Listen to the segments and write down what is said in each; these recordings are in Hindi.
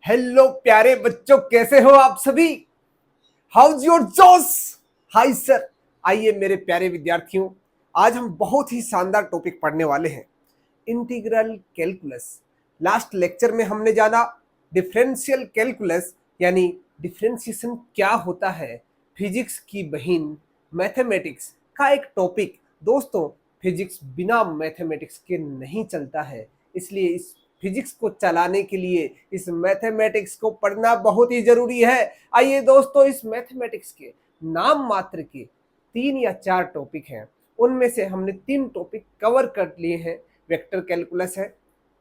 हेलो प्यारे बच्चों, कैसे हो आप सभी? हाउज योर जोश? Hi sir. आइए मेरे प्यारे विद्यार्थियों, आज हम बहुत ही शानदार टॉपिक पढ़ने वाले हैं, इंटीग्रल कैलकुलस। लास्ट लेक्चर में हमने जाना डिफरेंशियल कैलकुलस यानी डिफरेंशिएशन क्या होता है, फिजिक्स की बहिन मैथमेटिक्स का एक टॉपिक। दोस्तों, फिजिक्स बिना मैथमेटिक्स के नहीं चलता है, इसलिए इस फिजिक्स को चलाने के लिए इस मैथमेटिक्स को पढ़ना बहुत ही जरूरी है। आइए दोस्तों, इस मैथमेटिक्स के नाम मात्र के 3 या 4 टॉपिक हैं, उनमें से हमने 3 टॉपिक कवर कर लिए हैं। वेक्टर कैलकुलस है,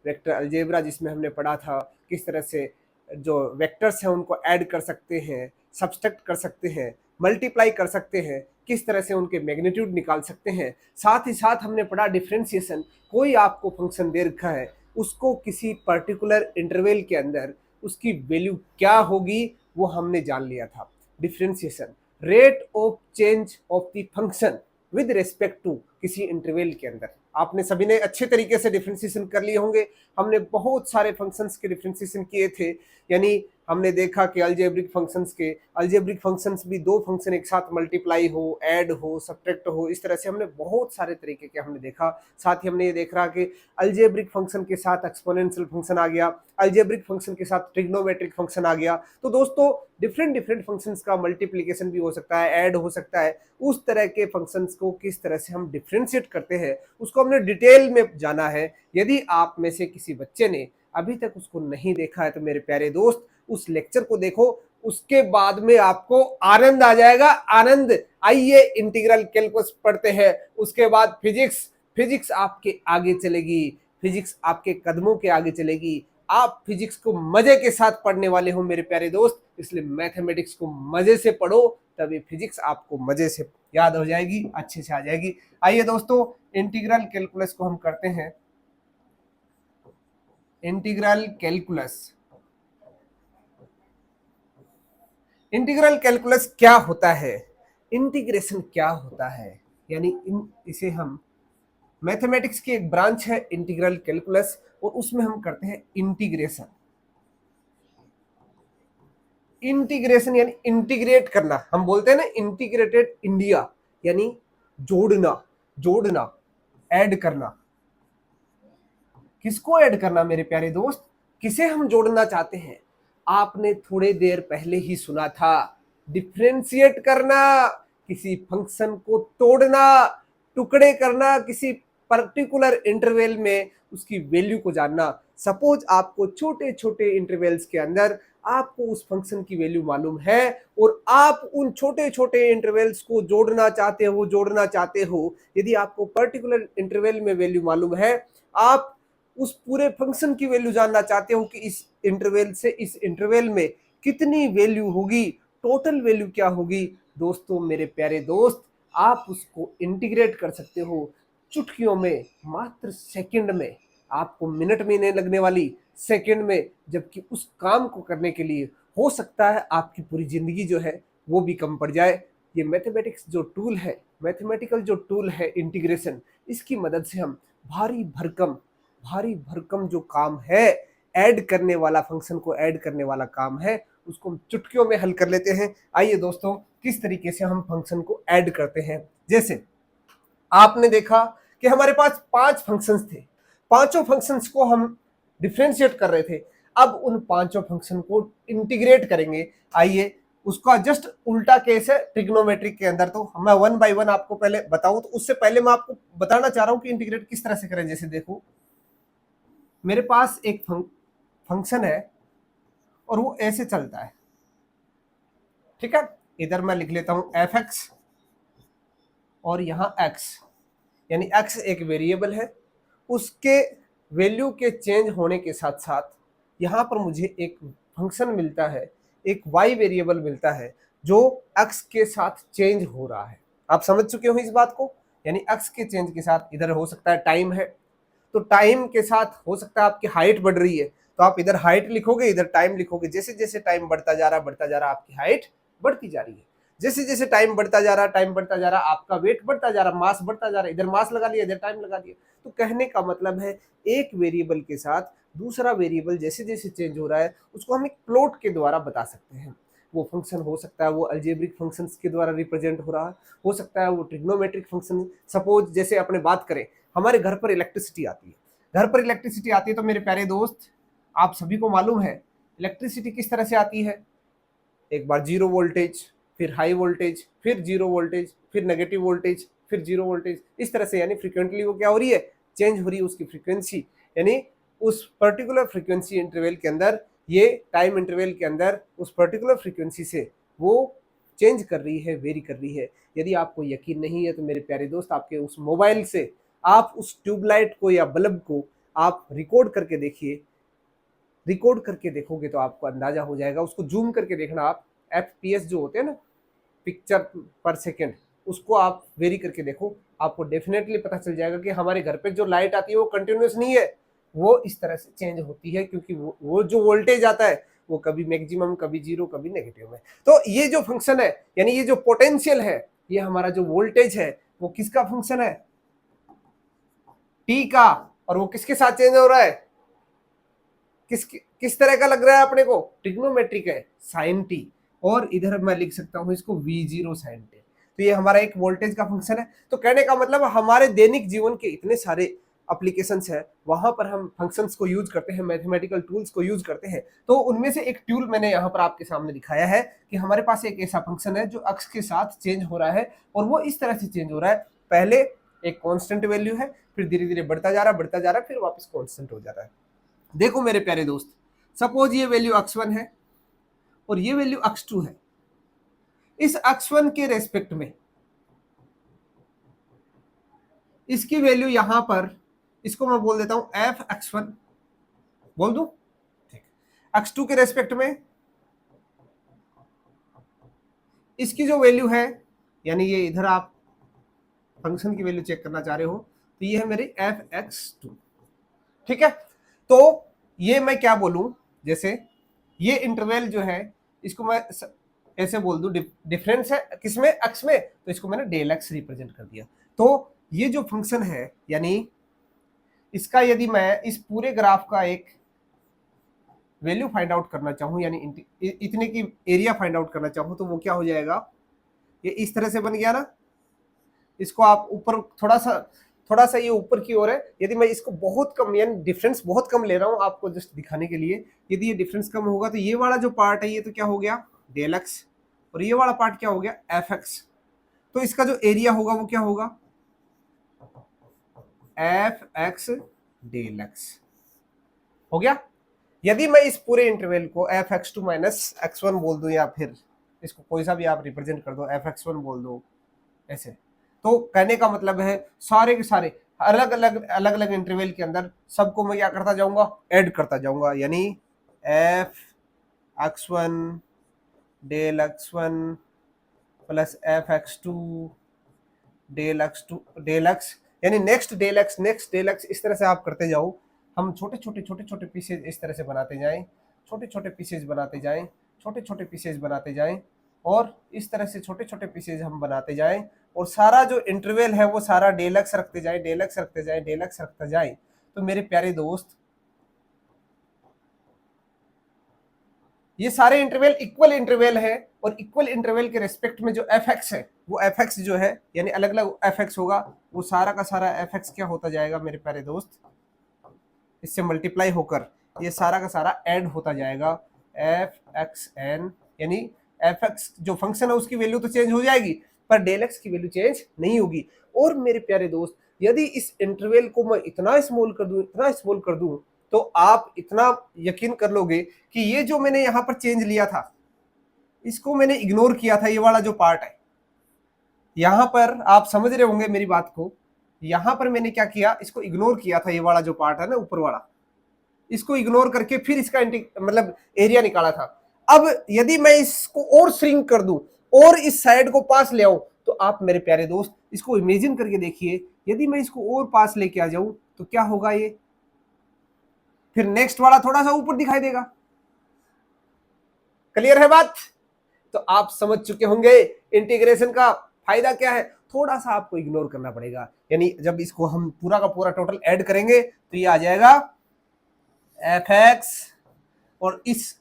वेक्टर अलजेब्रा जिसमें हमने पढ़ा था किस तरह से जो वेक्टर्स हैं उनको ऐड कर सकते हैं, सब्सट्रैक्ट कर सकते हैं, मल्टीप्लाई कर सकते हैं, किस तरह से उनके मैग्नीट्यूड निकाल सकते हैं। साथ ही साथ हमने पढ़ा डिफरेंशिएशन। कोई आपको फंक्शन दे रखा है, उसको किसी पर्टिकुलर इंटरवल के अंदर उसकी वैल्यू क्या होगी वो हमने जान लिया था। Differentiation, rate of change of the function with respect to किसी इंटरवल के अंदर। आपने सभी ने अच्छे तरीके से डिफरेंशिएशन कर लिए होंगे। हमने बहुत सारे फंक्शंस के डिफरेंशिएशन किए थे, यानी हमने देखा कि अल्जेब्रिक फंक्शंस भी 2 फंक्शन एक साथ मल्टीप्लाई हो, ऐड हो, सब्ट्रैक्ट हो, इस तरह से हमने बहुत सारे तरीके के हमने देखा। साथ ही हमने ये देख रहा कि अल्जेब्रिक फंक्शन के साथ एक्सपोनेंशियल फंक्शन आ गया, अल्जेब्रिक फंक्शन के साथ ट्रिग्नोमेट्रिक फंक्शन आ गया। तो दोस्तों, डिफरेंट फंक्शंस का मल्टीप्लिकेशन भी हो सकता है, ऐड हो सकता है। उस तरह के फंक्शंस को किस तरह से हम डिफरेंशिएट करते हैं उसको हमने डिटेल में जाना है। यदि आप में से किसी बच्चे ने अभी तक उसको नहीं देखा है तो मेरे प्यारे दोस्त, उस लेक्चर को देखो, उसके बाद में आपको आनंद आ जाएगा, आनंद। आइए इंटीग्रल कैलकुलस पढ़ते हैं, उसके बाद फिजिक्स आपके आगे चलेगी, फिजिक्स आपके कदमों के आगे चलेगी। आप फिजिक्स को मजे के साथ पढ़ने वाले हो मेरे प्यारे दोस्त, इसलिए मैथमेटिक्स को मजे से पढ़ो, तभी फिजिक्स आपको मजे से याद हो जाएगी, अच्छे से आ जाएगी। आइए दोस्तों, इंटीग्रल कैलकुलस को हम करते हैं। इंटीग्रल कैलकुलस क्या होता है, इंटीग्रेशन क्या होता है, यानी इसे हम मैथमेटिक्स की एक ब्रांच है इंटीग्रल कैलकुलस, और उसमें हम करते हैं इंटीग्रेशन यानी इंटीग्रेट करना। हम बोलते हैं ना इंटीग्रेटेड इंडिया, यानी जोड़ना, ऐड करना। किसको ऐड करना मेरे प्यारे दोस्त? किसे हम जोड़ना चाहते हैं? आपने थोड़ी देर पहले ही सुना था, डिफरेंशिएट करना, किसी फंक्शन को तोड़ना, टुकड़े करना, किसी पर्टिकुलर इंटरवल में उसकी वैल्यू को जानना। सपोज आपको छोटे छोटे इंटरवल्स के अंदर आपको उस फंक्शन की वैल्यू मालूम है और आप उन छोटे छोटे इंटरवल्स को जोड़ना चाहते हो। यदि आपको पर्टिकुलर इंटरवल में वैल्यू मालूम है, आप उस पूरे फंक्शन की वैल्यू जानना चाहते हो कि इस इंटरवल से इस इंटरवल में कितनी वैल्यू होगी, टोटल वैल्यू क्या होगी। दोस्तों, मेरे प्यारे दोस्त, आप उसको इंटीग्रेट कर सकते हो चुटकियों में, मात्र सेकंड में। आपको मिनट में नहीं लगने वाली, सेकंड में, जबकि उस काम को करने के लिए हो सकता है आपकी पूरी जिंदगी जो है वो भी कम पड़ जाए। ये मैथमेटिकल जो टूल है इंटीग्रेशन, इसकी मदद से हम भारी भरकम जो काम है, ऐड करने वाला, फंक्शन को ऐड करने वाला काम है, उसको हम चुटकियों में हल कर लेते हैं। आइए दोस्तों, किस तरीके से हम फंक्शन को ऐड करते हैं। जैसे आपने देखा कि हमारे पास 5 फंक्शंस थे, पांचों फंक्शंस को हम डिफरेंशिएट कर रहे थे। अब उन पांचों फंक्शन को इंटीग्रेट करेंगे। आइए, उसका जस्ट उल्टा केस है ट्रिग्नोमेट्रिक के अंदर। तो मैं 1 बाय 1 आपको पहले बताऊं, तो उससे पहले मैं आपको बताना चाह रहा हूं कि इंटीग्रेट किस तरह से करें। जैसे देखो, मेरे पास एक फंक्शन है और वो ऐसे चलता है, ठीक है। इधर मैं लिख लेता हूं f(x) और यहां x, यानी x एक वेरिएबल है, उसके वैल्यू के चेंज होने के साथ साथ यहां पर मुझे एक फंक्शन मिलता है, एक y वेरिएबल मिलता है जो x के साथ चेंज हो रहा है। आप समझ चुके हो इस बात को, यानी x के चेंज के साथ इधर हो सकता है टाइम है, तो टाइम के साथ हो सकता है आपकी हाइट बढ़ रही है, तो आप इधर हाइट लिखोगे, इधर टाइम लिखोगे। जैसे जैसे टाइम बढ़ता जा रहा आपकी हाइट बढ़ती जा रही है। जैसे जैसे टाइम बढ़ता जा रहा, आपका वेट बढ़ता जा रहा, मास बढ़ता जा रहा, इधर मास लगा लिया, इधर टाइम लगा दिया। तो कहने का मतलब है एक वेरिएबल के साथ दूसरा वेरिएबल जैसे जैसे चेंज हो रहा है उसको हम एक प्लॉट के द्वारा बता सकते हैं। वो फंक्शन हो सकता है वो अलजेब्रिक फंक्शंस के द्वारा रिप्रेजेंट हो रहा है, हो सकता है वो ट्रिग्नोमेट्रिक फंक्शन। सपोज जैसे अपने बात करें, हमारे घर पर इलेक्ट्रिसिटी आती है, घर पर इलेक्ट्रिसिटी आती है तो मेरे प्यारे दोस्त आप सभी को मालूम है इलेक्ट्रिसिटी किस तरह से आती है। एक बार जीरो वोल्टेज, फिर हाई वोल्टेज, फिर जीरो वोल्टेज, फिर नेगेटिव वोल्टेज, फिर जीरो वोल्टेज, इस तरह से। यानी फ्रीक्वेंटली वो क्या हो रही है, चेंज हो रही है उसकी फ्रीक्वेंसी। यानी उस पर्टिकुलर फ्रीक्वेंसी इंटरवल के अंदर, ये टाइम इंटरवल के अंदर उस पर्टिकुलर फ्रीक्वेंसी से वो चेंज कर रही है, वेरी कर रही है। यदि आपको यकीन नहीं है तो मेरे प्यारे दोस्त आपके उस मोबाइल से आप उस ट्यूबलाइट को या बल्ब को आप रिकॉर्ड करके देखिए, रिकॉर्ड करके देखोगे तो आपको अंदाजा हो जाएगा। उसको जूम करके देखना आप, एफपीएस जो होते हैं ना, पिक्चर पर सेकेंड, उसको आप वेरी करके देखो, आपको डेफिनेटली पता चल जाएगा कि हमारे घर पे जो लाइट आती है वो कंटिन्यूस नहीं है, वो इस तरह से चेंज होती है। क्योंकि वो जो वोल्टेज आता है वो कभी मैक्सिमम, कभी जीरो, कभी नेगेटिव में। तो ये जो फंक्शन है, यानी ये जो पोटेंशियल है, ये हमारा जो वोल्टेज है वो किसका फंक्शन है, टी का। और वो किसके साथ चेंज हो रहा है, किस तरह का लग रहा है अपने को, ट्रिग्नोमेट्रिक है, साइन टी। और इधर मैं लिख सकता हूं इसको v0 साइन टी। तो ये हमारा एक वोल्टेज का फंक्शन है। तो कहने का मतलब हमारे दैनिक जीवन के इतने सारे एप्लीकेशंस है, वहां पर हम फंक्शंस को यूज करते हैं, मैथमेटिकल टूल्स को यूज करते हैं। तो उनमें से एक टूल मैंने यहाँ पर आपके सामने दिखाया है कि हमारे पास एक ऐसा फंक्शन है जो अक्ष के साथ चेंज हो रहा है, और वो इस तरह से चेंज हो रहा है, पहले एक कांस्टेंट वैल्यू है, फिर धीरे धीरे बढ़ता जा रहा है, फिर वापस कांस्टेंट हो जा रहा है। देखो मेरे प्यारे दोस्त, सपोज ये वैल्यू x1 है और ये वैल्यू x2 है। इस x1 के रेस्पेक्ट में इसकी वैल्यू यहां पर, इसको मैं बोल देता हूं f(x1) बोल दूं, ठीक। x2 के रेस्पेक्ट में इसकी जो वैल्यू है, यानी ये इधर आप फंक्शन की वैल्यू चेक करना चाह रहे हो, तो ये है मेरी f(x2), ठीक है। तो ये मैं क्या बोलूं, जैसे ये इंटरवल जो है इसको मैं ऐसे बोल दूं, डिफरेंस है किसमें, एक्स में, तो इसको मैंने डेल एक्स रिप्रेजेंट कर दिया। तो ये जो फंक्शन है, यानी इसका यदि मैं इस पूरे ग्राफ का एक वैल्यू फाइंड आउट करना चाहूं, यानी इतने की एरिया फाइंड आउट करना चाहूं, तो वो क्या हो जाएगा, ये इस तरह से बन गया ना। इसको आप ऊपर थोड़ा सा ये ऊपर की ओर है। यदि मैं इसको बहुत कम, यानी डिफरेंस बहुत कम ले रहा हूं आपको जस्ट दिखाने के लिए, यदि ये डिफरेंस कम होगा तो ये वाला जो पार्ट है ये तो क्या हो गया, डेल एक्स, और ये वाला पार्ट क्या हो गया, एफ एक्स। तो इसका जो एरिया होगा वो क्या होगा, एफ एक्स डेल एक्स हो गया। यदि मैं इस पूरे इंटरवल को f x two minus x one बोल दूं, या फिर इसको कोई सा भी आप रिप्रेजेंट कर दो, एफ एक्स वन बोल दो ऐसे, तो कहने का मतलब है सारे के सारे अलग अलग इंटरवल के अंदर सबको मैं क्या करता जाऊंगा, ऐड करता जाऊंगा। यानी f x one del x one plus f x two del x, यानी नेक्स्ट डेल एक्स, इस तरह से आप करते जाओ। हम छोटे छोटे पीसेज इस तरह से बनाते जाएं, छोटे छोटे पीसेज बनाते जाएं, छोटे छोटे पीसेज बनाते जाएं, और इस तरह से छोटे छोटे पीसेज हम बनाते जाएं, और सारा जो इंटरवल है वो सारा डेल एक्स रखते जाएं, डेल एक्स रखते जाएं, डेल एक्स रखते जाएं। तो मेरे प्यारे दोस्त, ये सारे इंटरवल इक्वल इंटरवल है, और इक्वल इंटरवल के रेस्पेक्ट में जो एफ एक्स है, वो एफ एक्स जो है, यानी अलग अलग एफ एक्स होगा, वो सारा का सारा एफ एक्स क्या होता जाएगा मेरे प्यारे दोस्त, इससे मल्टीप्लाई होकर ये सारा का सारा ऐड होता जाएगा, एफ एक्स एन। यानी एफ एक्स जो फंक्शन है उसकी वैल्यू तो चेंज हो जाएगी, पर डेल एक्स की वैल्यू चेंज नहीं होगी। और मेरे प्यारे दोस्त, यदि इस इंटरवल को मैं इतना स्मॉल कर दूं, इतना स्मॉल कर दूं, तो आप इतना यकीन कर लोगे कि ये जो मैंने यहां पर चेंज लिया था, इसको मैंने इग्नोर किया था, ये वाला जो पार्ट है यहां पर, आप समझ रहे होंगे मेरी बात को। यहां पर मैंने क्या किया, इसको इग्नोर किया था, ये वाला जो पार्ट है ना ऊपर वाला, इसको इग्नोर करके फिर इसका मतलब एरिया निकाला था। अब यदि मैं इसको और श्रिंक कर दूं और इस साइड को पास ले आऊं, तो आप मेरे प्यारे दोस्त इसको इमेजिन करके देखिए, यदि मैं इसको और पास लेके आ जाऊं तो क्या होगा, ये फिर नेक्स्ट वाला थोड़ा सा ऊपर दिखाई देगा। क्लियर है बात। तो आप समझ चुके होंगे इंटीग्रेशन का फायदा क्या है। थोड़ा सा आपको इग्नोर करना पड़ेगा, यानी जब इसको हम पूरा का पूरा टोटल ऐड करेंगे तो ये आ जाएगा एफ एक्स, और इस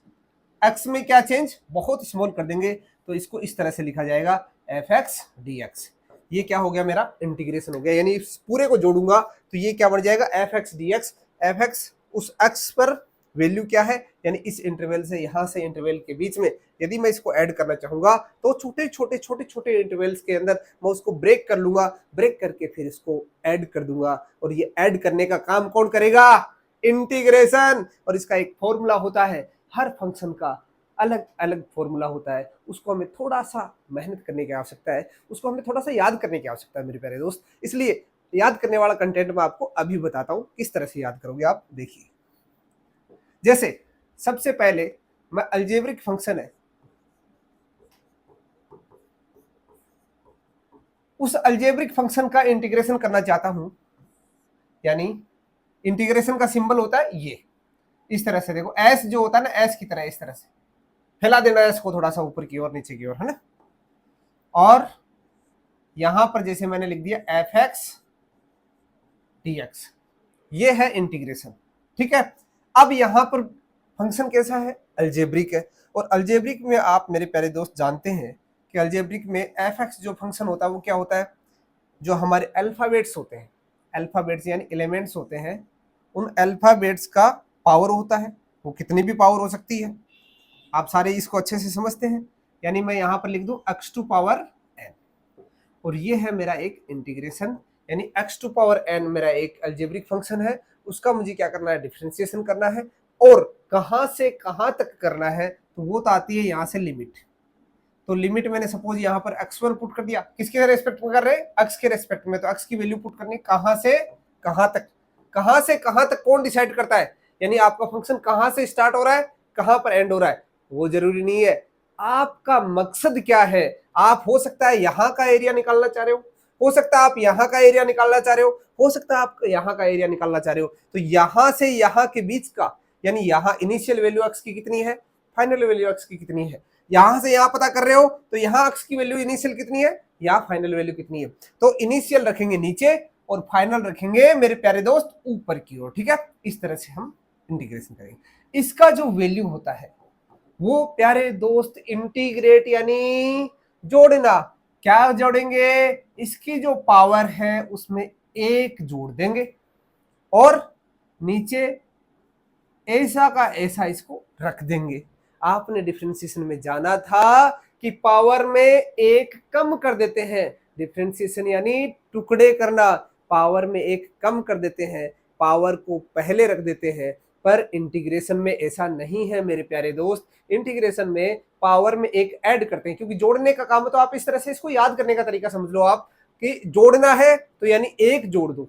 एक्स में क्या चेंज, बहुत स्मॉल कर देंगे तो इसको इस तरह से लिखा जाएगा एफ एक्स डी एक्स। ये क्या हो गया, मेरा इंटीग्रेशन हो गया, यानी इस पूरे को जोड़ूंगा तो ये क्या बन जाएगा F x d x. F x उस एक्स पर वैल्यू क्या है, यानी इस इंटरवल से यहां से इंटरवल के बीच में यदि मैं इसको ऐड करना चाहूंगा तो छोटे छोटे छोटे छोटे इंटरवल्स के अंदर मैं उसको ब्रेक कर लूंगा, ब्रेक करके फिर इसको ऐड कर दूंगा, और ये ऐड करने का काम कौन करेगा, इंटीग्रेशन। और इसका एक फॉर्मूला होता है, हर फंक्शन का अलग अलग फॉर्मूला होता है, उसको हमें थोड़ा सा मेहनत करने की आवश्यकता है, उसको हमें थोड़ा सा याद करने की आवश्यकता है मेरे प्यारे दोस्त। इसलिए याद करने वाला कंटेंट मैं आपको अभी बताता हूं, किस तरह से याद करोगे आप, देखिए। जैसे सबसे पहले मैं अलजेब्रिक फंक्शन है, उस अलजेब्रिक फंक्शन का इंटीग्रेशन करना चाहता हूं, यानी इंटीग्रेशन का सिंबल होता है ये, इस तरह से देखो, एस जो होता है ना, एस की तरह इस तरह से फैला देना है इसको थोड़ा सा ऊपर की ओर नीचे की ओर, है ना। और यहां पर जैसे मैंने लिख दिया एफ एक्स डी एक्स, ये है इंटीग्रेशन, ठीक है। अब यहां पर फंक्शन कैसा है, अलजेब्रिक है, और अलजेब्रिक में आप मेरे प्यारे दोस्त जानते हैं कि अलजेब्रिक में एफ एक्स जो फंक्शन होता है वो क्या होता है, जो हमारे अल्फाबेट्स होते हैं, अल्फाबेट्स यानी एलिमेंट्स होते हैं, उन अल्फाबेट्स का पावर होता है, वो कितनी भी पावर हो सकती है, आप सारे इसको अच्छे से समझते हैं। यानी मैं यहां पर लिख दूं x टू पावर n, और ये है मेरा एक इंटीग्रेशन, यानी x टू पावर n मेरा एक अलजेब्रिक फंक्शन है, उसका मुझे क्या करना है, डिफरेंशिएशन करना है, और कहां से कहां तक करना है, तो वो तो आती है यहां से लिमिट। तो लिमिट मैंने सपोज यहां पर x1 पुट कर दिया, किसके रेस्पेक्ट में कर रहे हैं, x के रेस्पेक्ट में, तो x की वैल्यू पुट करनी, कहां से कहां तक, कहां से कहां तक कौन डिसाइड करता है, यानी आपका फंक्शन कहां से स्टार्ट हो रहा है कहां पर एंड हो रहा है, वो जरूरी नहीं है। आपका मकसद क्या है, आप हो सकता है यहां का एरिया निकालना चाह रहे हो सकता है आप यहां का एरिया निकालना चाह रहे हो सकता है आप यहां का एरिया निकालना चाह रहे हो, तो यहां से यहां के बीच का, यानी यहां इनिशियल वैल्यू x की कितनी है, फाइनल वैल्यू x की कितनी है, यहां से यहां पता कर रहे हो तो यहां x की वैल्यू इनिशियल कितनी है, यहां फाइनल वैल्यू कितनी है, तो इनिशियल रखेंगे नीचे और फाइनल रखेंगे मेरे प्यारे दोस्त ऊपर की ओर, ठीक है। इस तरह से हम इंटीग्रेशन करेंगे। इसका जो वैल्यू होता है वो प्यारे दोस्त इंटीग्रेट यानी जोड़ना, क्या जोड़ेंगे, इसकी जो पावर है उसमें एक जोड़ देंगे, और नीचे ऐसा का ऐसा इसको रख देंगे। आपने डिफरेंशिएशन में जाना था कि पावर में एक कम कर देते हैं, डिफरेंशिएशन यानी टुकड़े करना, पावर में एक कम कर देते हैं, पावर को पहले रख देते हैं, पर इंटीग्रेशन में ऐसा नहीं है मेरे प्यारे दोस्त। इंटीग्रेशन में पावर में एक ऐड करते हैं, क्योंकि जोड़ने का काम है, तो आप इस तरह से इसको याद करने का तरीका समझ लो आप, कि जोड़ना है तो यानी एक जोड़ दो,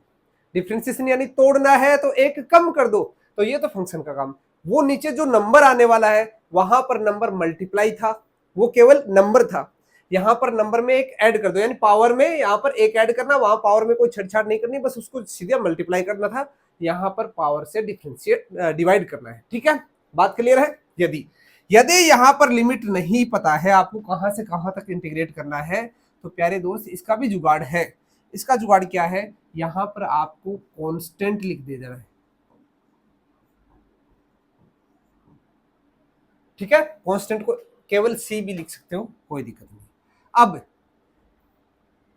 डिफरेंशिएशन यानी तोड़ना है तो एक कम कर दो, तो ये तो फंक्शन का काम। वो नीचे जो नंबर आने वाला है वहां पर नंबर मल्टीप्लाई था, वो केवल नंबर था, यहां पर नंबर में एक ऐड कर दो, यानी पावर में यहां पर एक ऐड करना, वहां पावर में कोई छेड़छाड़ नहीं करनी, बस उसको सीधे मल्टीप्लाई करना था, यहां पर पावर से डिफरेंशिएट डिवाइड करना है, ठीक है। बात क्लियर है। यदि यदि यहां पर लिमिट नहीं पता है आपको कहां से कहां तक इंटीग्रेट करना है, तो प्यारे दोस्त इसका भी जुगाड़ है। इसका जुगाड़ क्या है, यहां पर आपको कांस्टेंट लिख दे देना है, ठीक है। कांस्टेंट को केवल सी भी लिख सकते हो, कोई दिक्कत नहीं। अब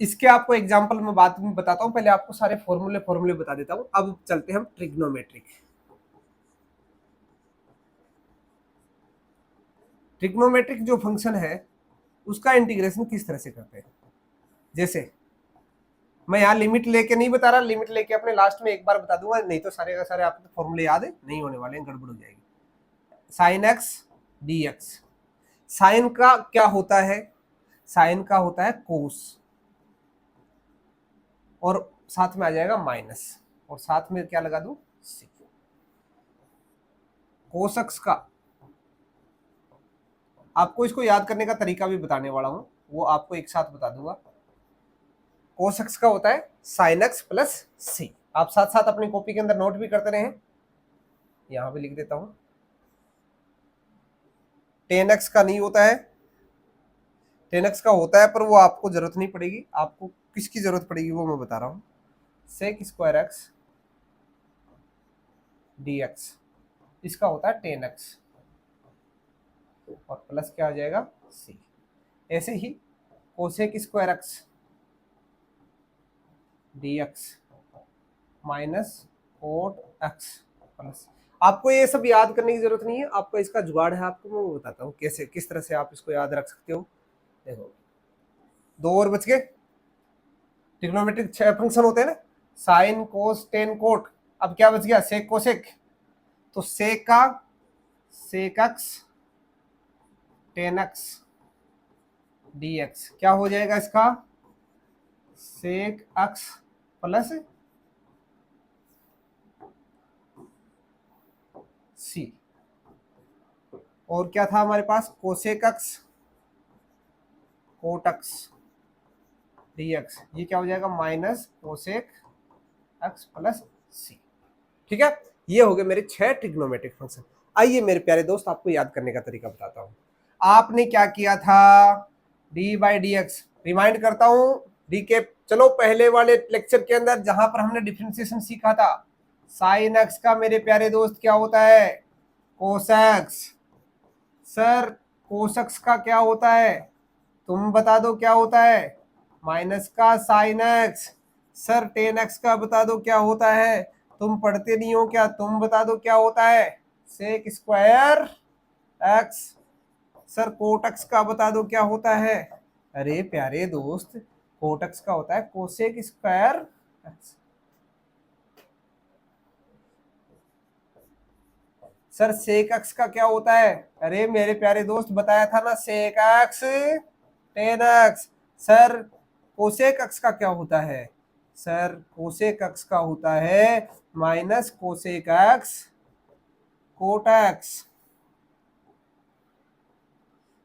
इसके आपको एग्जांपल मैं बाद में बताता हूं, पहले आपको सारे फॉर्मूले बता देता हूं। अब चलते हैं हम ट्रिग्नोमेट्रिक। ट्रिग्नोमेट्रिक जो फंक्शन है उसका इंटीग्रेशन किस तरह से करते हैं, जैसे मैं यहाँ लिमिट लेके नहीं बता रहा, लिमिट लेके अपने लास्ट में एक बार बता दूंगा, नहीं तो सारे का सारे आपको तो फॉर्मूले याद है नहीं होने वाले हैं, गड़बड़ हो जाएगी। Sine x d x, sine का क्या होता है, साइन का होता है कोस, और साथ में आ जाएगा माइनस, और साथ में क्या लगा दूं, सी। कोसक्स का आपको इसको याद करने का तरीका भी बताने वाला हूं, वो आपको एक साथ बता दूंगा। कोसक्स का होता है साइन एक्स प्लस सी, आप साथ साथ अपनी कॉपी के अंदर नोट भी करते रहे, यहां भी लिख देता हूं। टेन एक्स का नहीं होता है 10x का होता है, पर वो आपको जरूरत नहीं पड़ेगी। आपको किसकी जरूरत पड़ेगी वो मैं बता रहा हूँ। सेक स्क्वायर एक्स dx, इसका होता है 10x और प्लस क्या आ जाएगा c। ऐसे ही cosec square x dx minus cot x plus. आपको ये सब याद करने की जरूरत नहीं है, आपका इसका जुगाड़ है, आपको मैं वो बताता हूँ कैसे, किस तरह से आप इसको याद रख सकते हो। देखो, दो और बच गए। ट्रिग्नोमेट्रिक 6 फंक्शन होते हैं ना, साइन कोस टेन कोट। अब क्या बच गया, सेक कोसेक। तो सेक का sec x tan x dx क्या हो जाएगा इसका, सेक एक्स प्लस c। और क्या था हमारे पास, cosec x cot x dx, ये क्या हो जाएगा, minus cosec x plus c। ठीक है, ये हो गए मेरे 6 ट्रिग्नोमेट्रिक फंक्शन। आइए मेरे प्यारे दोस्त, आपको याद करने का तरीका बताता हूं। आपने क्या किया था, D by D x, remind करता हूं, डी के चलो पहले वाले लेक्चर के अंदर जहां पर हमने डिफरेंशिएशन सीखा था, साइन एक्स का मेरे प्यारे दोस्त क्या होता है, कोसेक्स। सर कोसेक्स का क्या होता है, तुम बता दो क्या होता है, माइनस का sine x. Sir ten x का बता दो क्या होता है, तुम पढ़ते नहीं हो क्या, तुम बता दो क्या होता है, sec square x. Sir cot x का बता दो क्या होता है, अरे प्यारे दोस्त कोट एक्स का होता है cosec square x. Sir sec x का क्या होता है, अरे मेरे प्यारे दोस्त बताया था ना, sec x tan x. Sir cosec x का क्या होता है, सर कोसेक एक्स का होता है minus cosec x cot x.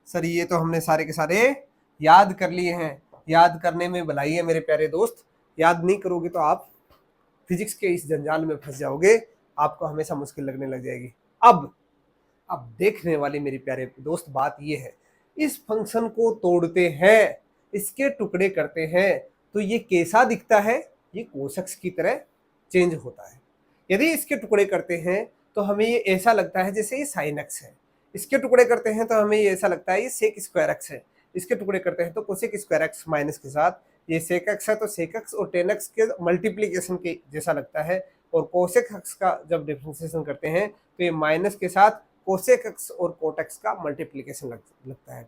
Sir ये तो हमने सारे के सारे याद कर लिए हैं, याद करने में भलाई है मेरे प्यारे दोस्त। याद नहीं करोगे तो आप फिजिक्स के इस जंजाल में फंस जाओगे, आपको हमेशा मुश्किल लगने लग जाएगी। अब देखने वाली मेरे प्यारे दोस्त बात ये है, इस फंक्शन को तोड़ते हैं, इसके टुकड़े करते हैं, तो ये कैसा दिखता है, ये कोसेक्स की तरह चेंज होता है। यदि इसके टुकड़े करते हैं तो हमें ये ऐसा लगता है जैसे ये साइन एक्स है, इसके टुकड़े करते हैं तो हमें ये ऐसा लगता है ये सेक स्क्वायर एक्स है, इसके टुकड़े करते हैं तो कोसेक स्क्वायर एक्स माइनस के साथ ये सेक एक्स है, तो सेक एक्स और टेन एक्स के मल्टीप्लीकेशन के जैसा लगता है। और कोसेक एक्स का जब डिफरेंशिएशन करते हैं तो ये माइनस के साथ कोसेक एक्स और कोट एक्स का मल्टीप्लीकेशन लगता है।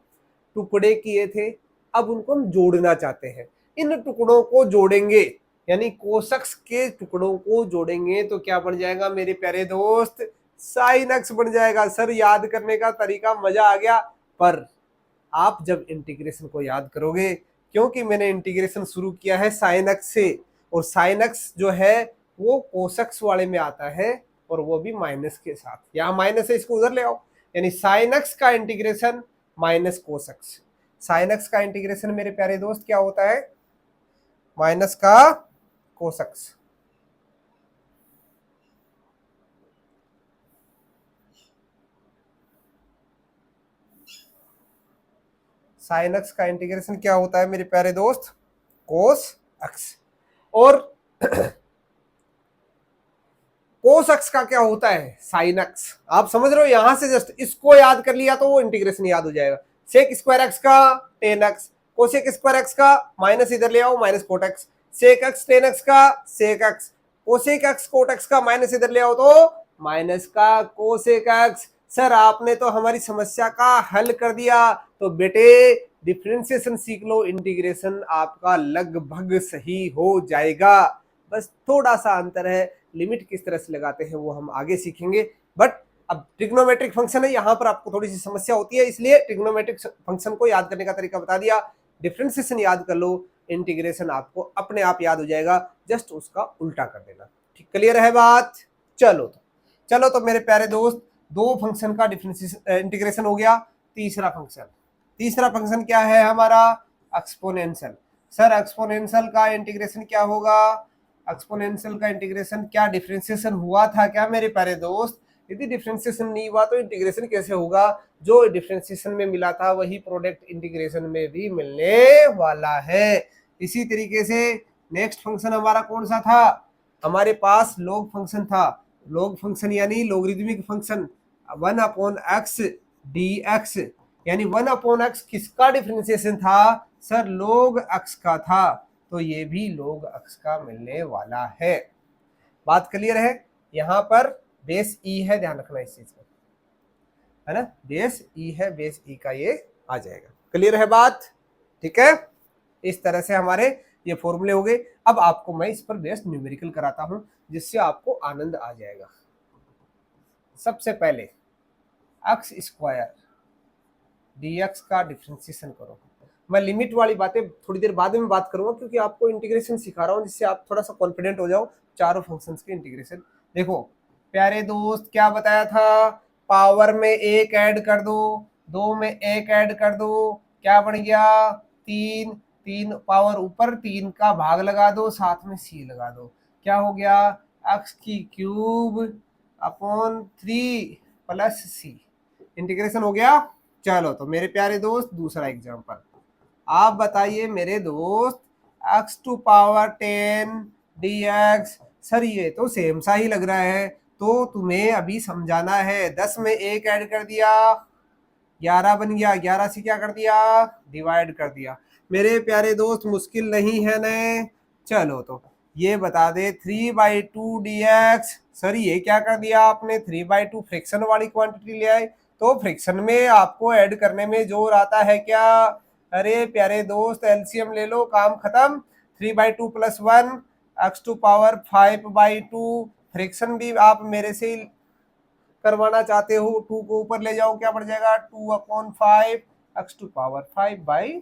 टुकड़े किए थे, अब उनको हम जोड़ना चाहते हैं, इन टुकड़ों को जोड़ेंगे, यानी कोसेक्स के टुकड़ों को जोड़ेंगे तो क्या बन जाएगा मेरे प्यारे दोस्त, साइन एक्स बन जाएगा। सर याद करने का तरीका मजा आ गया, पर आप जब इंटीग्रेशन को याद करोगे, क्योंकि मैंने इंटीग्रेशन शुरू किया है साइन एक्स से, और साइन एक्स जो है वो कोसेक्स वाले में आता है और वो भी माइनस के साथ, यहाँ माइनस है इसको उधर ले आओ, यानी साइन एक्स का इंटीग्रेशन माइनस कोसेक्स। साइन एक्स का इंटीग्रेशन मेरे प्यारे दोस्त क्या होता है, माइनस का कोसेक्स। साइन एक्स का इंटीग्रेशन क्या होता है मेरे प्यारे दोस्त, कोस एक्स। और कोस एक्स का क्या होता है, साइन एक्स। आप समझ रहे हो, यहां से जस्ट इसको याद कर लिया तो वो इंटीग्रेशन याद हो जाएगा। सेक स्क्वायर एक्स का tan x, cosec square x का माइनस इधर ले आओ minus cot x, sec x tan x का sec x, cosec x cot x का माइनस इधर ले आओ तो माइनस का कोसेक एक्स। सर आपने तो हमारी समस्या का हल कर दिया। तो बेटे डिफरेंशिएशन सीख लो, इंटीग्रेशन आपका लगभग सही हो जाएगा, बस थोड़ा सा अंतर है, लिमिट किस तरह से लगाते हैं वो हम आगे सीखेंगे। बट अब ट्रिग्नोमेट्रिक फंक्शन है, यहाँ पर आपको थोड़ी सी समस्या होती है, इसलिए ट्रिग्नोमेट्रिक फंक्शन को याद करने का तरीका बता दिया। डिफरेंशिएशन याद कर लो, इंटीग्रेशन आपको अपने आप याद हो जाएगा, जस्ट उसका उल्टा कर देना। ठीक, क्लियर है बात। चलो तो मेरे प्यारे दोस्त, दो फंक्शन का डिफरेंशिएशन इंटीग्रेशन हो गया। तीसरा फंक्शन क्या है हमारा, एक्सपोनेंशियल। सर एक्सपोनेंशियल का इंटीग्रेशन क्या होगा, एक्सपोनेंशियल का इंटीग्रेशन क्या डिफरेंशिएशन हुआ था क्या मेरे प्यारे दोस्त, यदि डिफरेंशिएशन नहीं हुआ तो इंटीग्रेशन कैसे होगा? जो डिफरेंशिएशन में मिला था वही प्रोडक्ट इंटीग्रेशन में भी मिलने वाला है। इसी तरीके से नेक्स्ट फंक्शन हमारा कौन सा था? हमारे पास लॉग फंक्शन था। लॉग फंक्शन यानी लॉगरिदमिक फंक्शन 1/x dx, यानी 1/x किसका डिफरेंशिएशन था? सर log x का था, तो ये भी log x का मिलने वाला है। बात क्लियर है? यहां पर बेस ई है, ध्यान रखना इस चीज को, है ना, बेस ई है, बेस ई का ये आ जाएगा। क्लियर है बात? ठीक है, इस तरह से हमारे ये फॉर्मूले हो गए। अब आपको मैं इस पर बेस्ड न्यूमेरिकल कराता हूं जिससे आपको आनंद आ जाएगा। सबसे पहले x स्क्वायर dx का डिफरेंशिएशन करो। मैं लिमिट वाली बातें थोड़ी देर बाद में बात करूंगा क्योंकि आपको इंटीग्रेशन सिखा रहा हूं जिससे आप थोड़ा सा कॉन्फिडेंट हो जाओ चारों फंक्शंस के इंटीग्रेशन। देखो प्यारे दोस्त, क्या बताया था? पावर में एक ऐड कर दो, दो में एक ऐड कर दो, क्या बन गया? तीन। तीन पावर ऊपर, तीन का भाग लगा दो, साथ में सी लगा दो, क्या हो गया? x की क्यूब अपॉन 3 प्लस सी। इंटीग्रेशन हो गया। चलो तो मेरे प्यारे दोस्त दूसरा एग्जांपल आप बताइए मेरे दोस्त, x⁻10 dx। सर ये तो सेम सा ही लग रहा है, तो तुम्हें अभी समझाना है। 10 में एक ऐड कर दिया, 11 बन गया, 11 से क्या कर दिया? डिवाइड कर दिया। मेरे प्यारे दोस्त मुश्किल नहीं है न? चलो तो ये बता दे 3/2 dx। सर ये क्या कर दिया आपने? 3/2 फ्रैक्शन वाली क्वांटिटी ले आए, तो फ्रैक्शन में आपको ऐड करने में जोर आता है क्या? अरे प्यारे दोस्त एलसीएम ले लो, काम खत्म। 3/2 + 1 x⁵5/2। फ्रैक्शन भी आप मेरे से ही करवाना चाहते हो, 2 को ऊपर ले जाओ, क्या बढ़ जाएगा? 2/5 x⁵5/।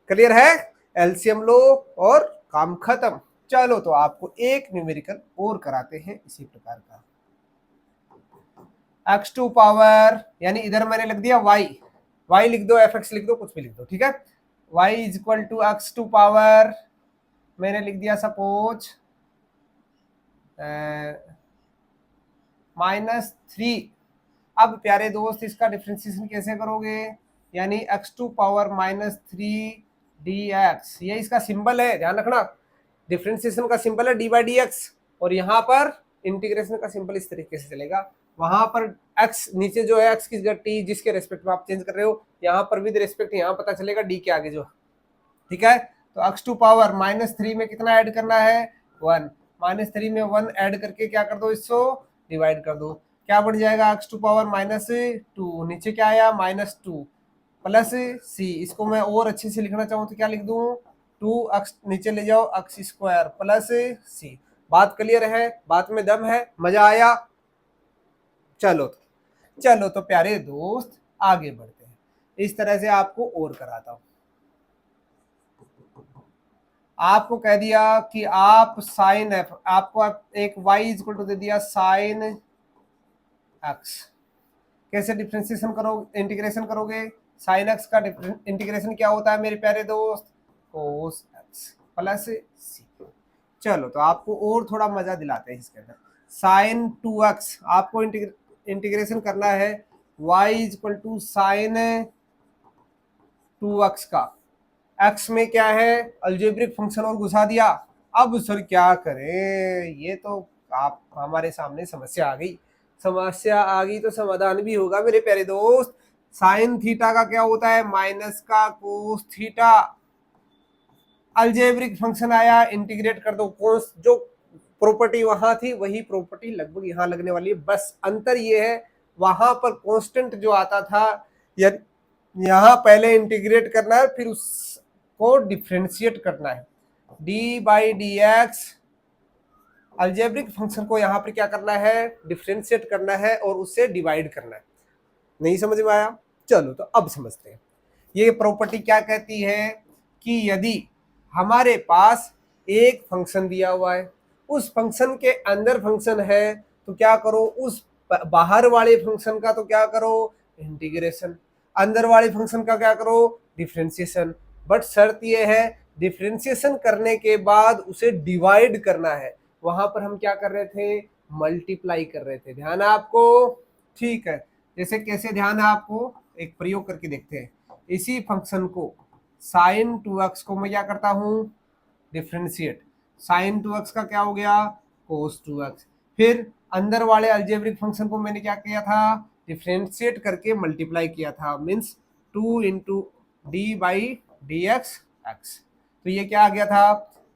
क्लियर है? एलसीएम लो और काम खत्म। चलो तो आपको एक न्यूमेरिकल और कराते हैं इसी प्रकार का। x⁻, यानी इधर मैंने लिख दिया y लिख दो, fx लिख दो, कुछ भी लिख दो, ठीक है। y = x⁻, मैंने लिख दिया सपोज -3। अब प्यारे दोस्त इसका डिफरेंशिएशन कैसे करोगे? यानी x⁻−3 dx, ये इसका सिंबल है, ध्यान रखना। डिफरेंशिएशन का सिंबल है d/dx और यहाँ पर इंटीग्रेशन का सिंबल इस तरीके से चलेगा। वहां पर x नीचे जो है x की जगह t जिसके रेस्पेक्ट में आप चेंज कर रहे हो, यहाँ पर विद रेस्पेक्ट यहाँ पता चलेगा d के आगे जो, ठीक है। तो x⁻−3 में कितना ऐड करना है? 1। -3 में 1 ऐड करके क्या कर दो? इसको डिवाइड कर दो, क्या बढ़ जाएगा? x⁻−2, नीचे क्या आया? -2 प्लस c। इसको मैं और अच्छे से लिखना चाहूँ तो क्या लिख दूं? 2x नीचे ले जाओ, x² प्लस c। बात क्लियर है? बात में दम है? मजा आया? चलो तो प्यारे दोस्त आगे बढ़ते हैं। इस तरह से आपको और कराता हूं। आपको कह दिया कि आप साइन f, आपको एक y दे दिया साइन x। कैसे डिफरेंशिएशन करोगे, इंटीग्रेशन करोगे? साइन x का इंटीग्रेशन क्या होता है मेरे प्यारे दोस्त? कोस x प्लस c। चलो तो आपको और थोड़ा मजा दिलाते हैं इसके अंदर। साइन 2x आपको इंटीग्रेशन करना है y = साइन 2x का। x में क्या है? अलजेब्रिक फंक्शन और घुसा दिया। अब सर क्या करें? ये तो आप हमारे सामने समस्या आ गई। समस्या आ गई तो समाधान भी होगा मेरे प्यारे दोस्त। साइन थीटा का क्या होता है? माइनस का कोस थीटा। अलजेब्रिक फंक्शन आया, इंटीग्रेट कर दो। कोस जो प्रॉपर्टी वहां थी वही प्रॉपर्टी लगभग यहाँ लगने वाली है, बस अंतर ये है वहां पर कांस्टेंट जो आता था यहाँ पहले इंटीग्रेट करना है फिर उसको डिफरेंशिएट करना है। d/dx अलजेब्रिक फंक्शन को यहाँ पर क्या करना है? डिफरेंशिएट करना है और उससे डिवाइड करना है। नहीं समझ में आया? चलो तो अब समझते हैं। ये प्रॉपर्टी क्या कहती है कि यदि हमारे पास एक फंक्शन दिया हुआ है, उस फंक्शन के अंदर फंक्शन है, तो क्या करो? उस बाहर वाले फंक्शन का तो क्या करो? इंटीग्रेशन। अंदर वाले फंक्शन का क्या करो? डिफरेंशिएशन। बट शर्त ये है डिफरेंशिएशन करने के बाद उसे डिवाइड करना है। वहां पर हम क्या कर रहे थे? मल्टीप्लाई कर रहे थे। ध्यान है आपको? ठीक है, जैसे कैसे ध्यान है आपको, एक प्रयोग करके देखते हैं। इसी फंक्शन को साइन 2x को मैं क्या करता हूं, डिफ्रेंशिएट। साइन 2x का क्या हो गया, कोस 2x। फिर अंदर वाले अलजेब्रिक फंक्शन को मैंने क्या किया था, डिफ्रेंशिएट करके मल्टीप्लाई किया था, means 2 into D by D x x. तो ये क्या आ गया था,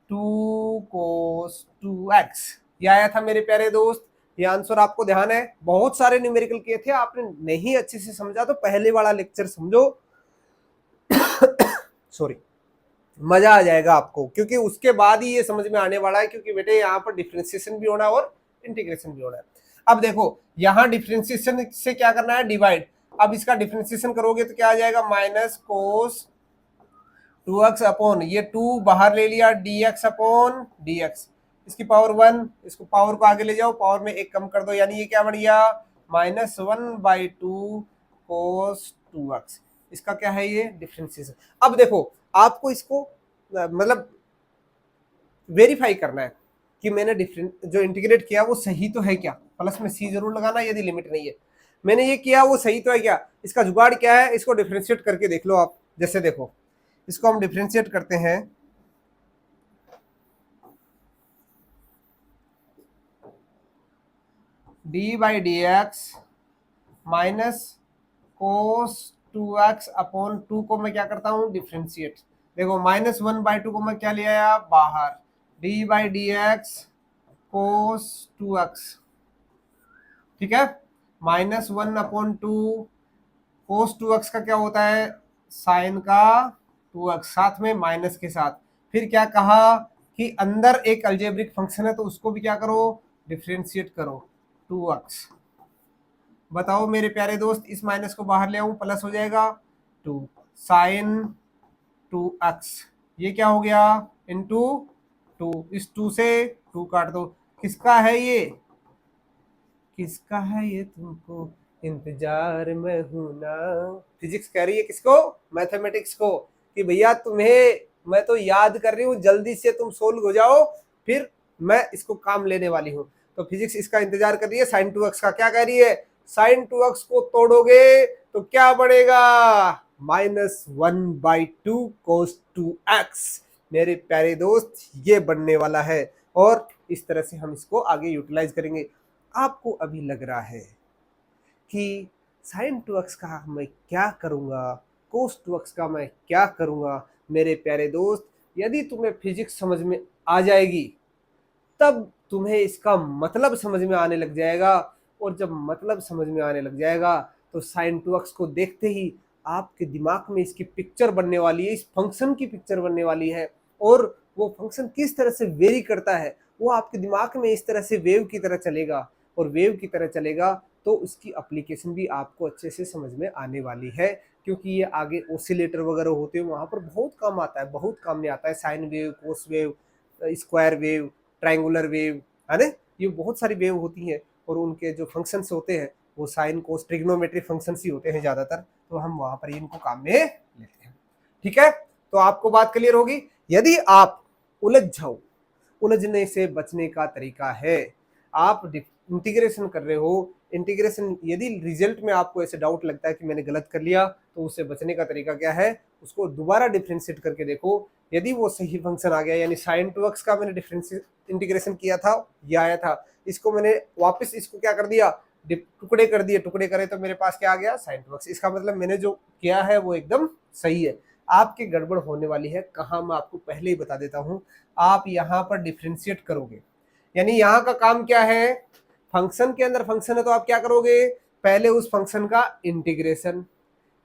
2 कोस 2x। ये आया था मेरे प्यारे दोस्त। ये आंसर आपको ध्यान है, बहुत सारे न्यूमेरिकल किए थे, आपने नहीं अच्छे से समझा तो पहले वाला लेक्चर समझो। सॉरी, मजा आ जाएगा आपको, क्योंकि उसके बाद ही ये समझ में आने वाला है, क्योंकि बेटे यहाँ पर डिफरेंशिएशन भी होना है और इंटीग्रेशन भी होना है। अब देखो, यहाँ डिफरेंशिएशन से क्या करना है, डिवाइड। अब इसका डिफरेंशिएशन करोगे तो क्या आ जाएगा, माइनस कोस 2x अपॉन ये 2 बाहर ले लिया, dx अपॉन dx, इसकी पावर 1, इसको पावर को आगे ले जाओ, पावर में एक कम कर दो, यानी ये क्या बन गया, -1/2 कोस 2x। इसका क्या है, ये डिफरेंशिएशन। अब देखो, आपको इसको मतलब वेरीफाई करना है कि मैंने जो इंटीग्रेट किया वो सही तो है क्या। प्लस में सी जरूर लगाना यदि लिमिट नहीं है। मैंने ये किया वो सही तो है क्या, इसका जुगाड़ क्या है, इसको डिफरेंशिएट करके देख लो आप। जैसे देखो, इसको हम डिफरेंशिएट करते हैं, D by D x minus cos 2x upon 2 को मैं क्या करता हूं, डिफरेंशिएट। देखो, -1/2 को मैं क्या ले आया बाहर, D by D x cos 2x, ठीक है। -1/2 कोस 2x का क्या होता है, साइन का 2x, साथ में माइनस के साथ। फिर क्या कहा कि अंदर एक अलजेब्रिक फंक्शन है तो उसको भी क्या करो, डिफरेंशिएट करो, 2x। बताओ मेरे प्यारे दोस्त, इस माइनस को बाहर ले आऊं, प्लस हो जाएगा 2 साइन 2x। ये क्या हो गया, इंटू 2, इस 2 से 2 काट दो। किसका है ये, किसका है ये, तुमको इंतजार में हूं ना। फिजिक्स कह रही है किसको, मैथमेटिक्स को, कि भैया तुम्हें मैं तो याद कर रही हूँ, जल्दी से तुम सोल्व हो जाओ, फिर मैं इसको काम लेने वाली हूँ। तो फिजिक्स इसका इंतजार कर रही है। साइन 2x का क्या कह रही है, साइन 2x को तोड़ोगे तो क्या बढ़ेगा, -1/2 कोस 2x। मेरे प्यारे दोस्त, ये बनने वाला है, और इस तरह से हम इसको आगे यूटिलाइज करेंगे। आपको अभी लग रहा है कि साइन 2x का मैं क्या करूंगा, कोस 2x का मैं क्या करूंगा। मेरे प्यारे दोस्त, यदि तुम्हें फिजिक्स समझ में आ जाएगी तब तुम्हें इसका मतलब समझ में आने लग जाएगा, और जब मतलब समझ में आने लग जाएगा तो साइन 2x को देखते ही आपके दिमाग में इसकी पिक्चर बनने वाली है, इस फंक्शन की पिक्चर बनने वाली है, और वो फंक्शन किस तरह से वेरी करता है वो आपके दिमाग में इस तरह से वेव की तरह चलेगा, और वेव की तरह चलेगा तो उसकी एप्लीकेशन भी आपको अच्छे से समझ में आने वाली है, क्योंकि ये आगे ओसिलेटर वगैरह होते हैं वहाँ पर बहुत काम आता है, बहुत काम में आता है। Sine wave, cos wave, square wave, triangular wave, है ना, ये बहुत सारी वेव होती हैं, और उनके जो फंक्शंस होते हैं वो साइन कोस ट्रिग्नोमेट्रिक फंक्शंस ही होते हैं ज़्यादातर, तो हम वहाँ पर इनको काम में लेते हैं। ठीक है, तो आपको बात क्लियर होगी। यदि आप उलझ जाओ, उलझने से बचने का तरीका है, आप इंटीग्रेशन कर रहे हो, इंटीग्रेशन यदि रिजल्ट में आपको ऐसे डाउट लगता है कि मैंने गलत कर लिया, तो उससे बचने का तरीका क्या है, उसको दोबारा डिफरेंशिएट करके देखो। यदि वो सही फंक्शन आ गया, यानी साइन 2x का मैंने डिफरेंशिएट इंटीग्रेशन किया था, ये आया था, इसको मैंने वापस इसको क्या कर दिया, टुकड़े कर दिए, टुकड़े करे तो मेरे पास क्या आ गया, साइन 2x। इसका मतलब मैंने जो किया है वो एकदम सही है। आपके गड़बड़ होने वाली है कहाँ, मैं आपको पहले ही बता देता हूँ। आप यहाँ पर डिफरेंशिएट करोगे, यानी यहाँ का काम क्या है, फंक्शन के अंदर फंक्शन है तो आप क्या करोगे, पहले उस फंक्शन का इंटीग्रेशन,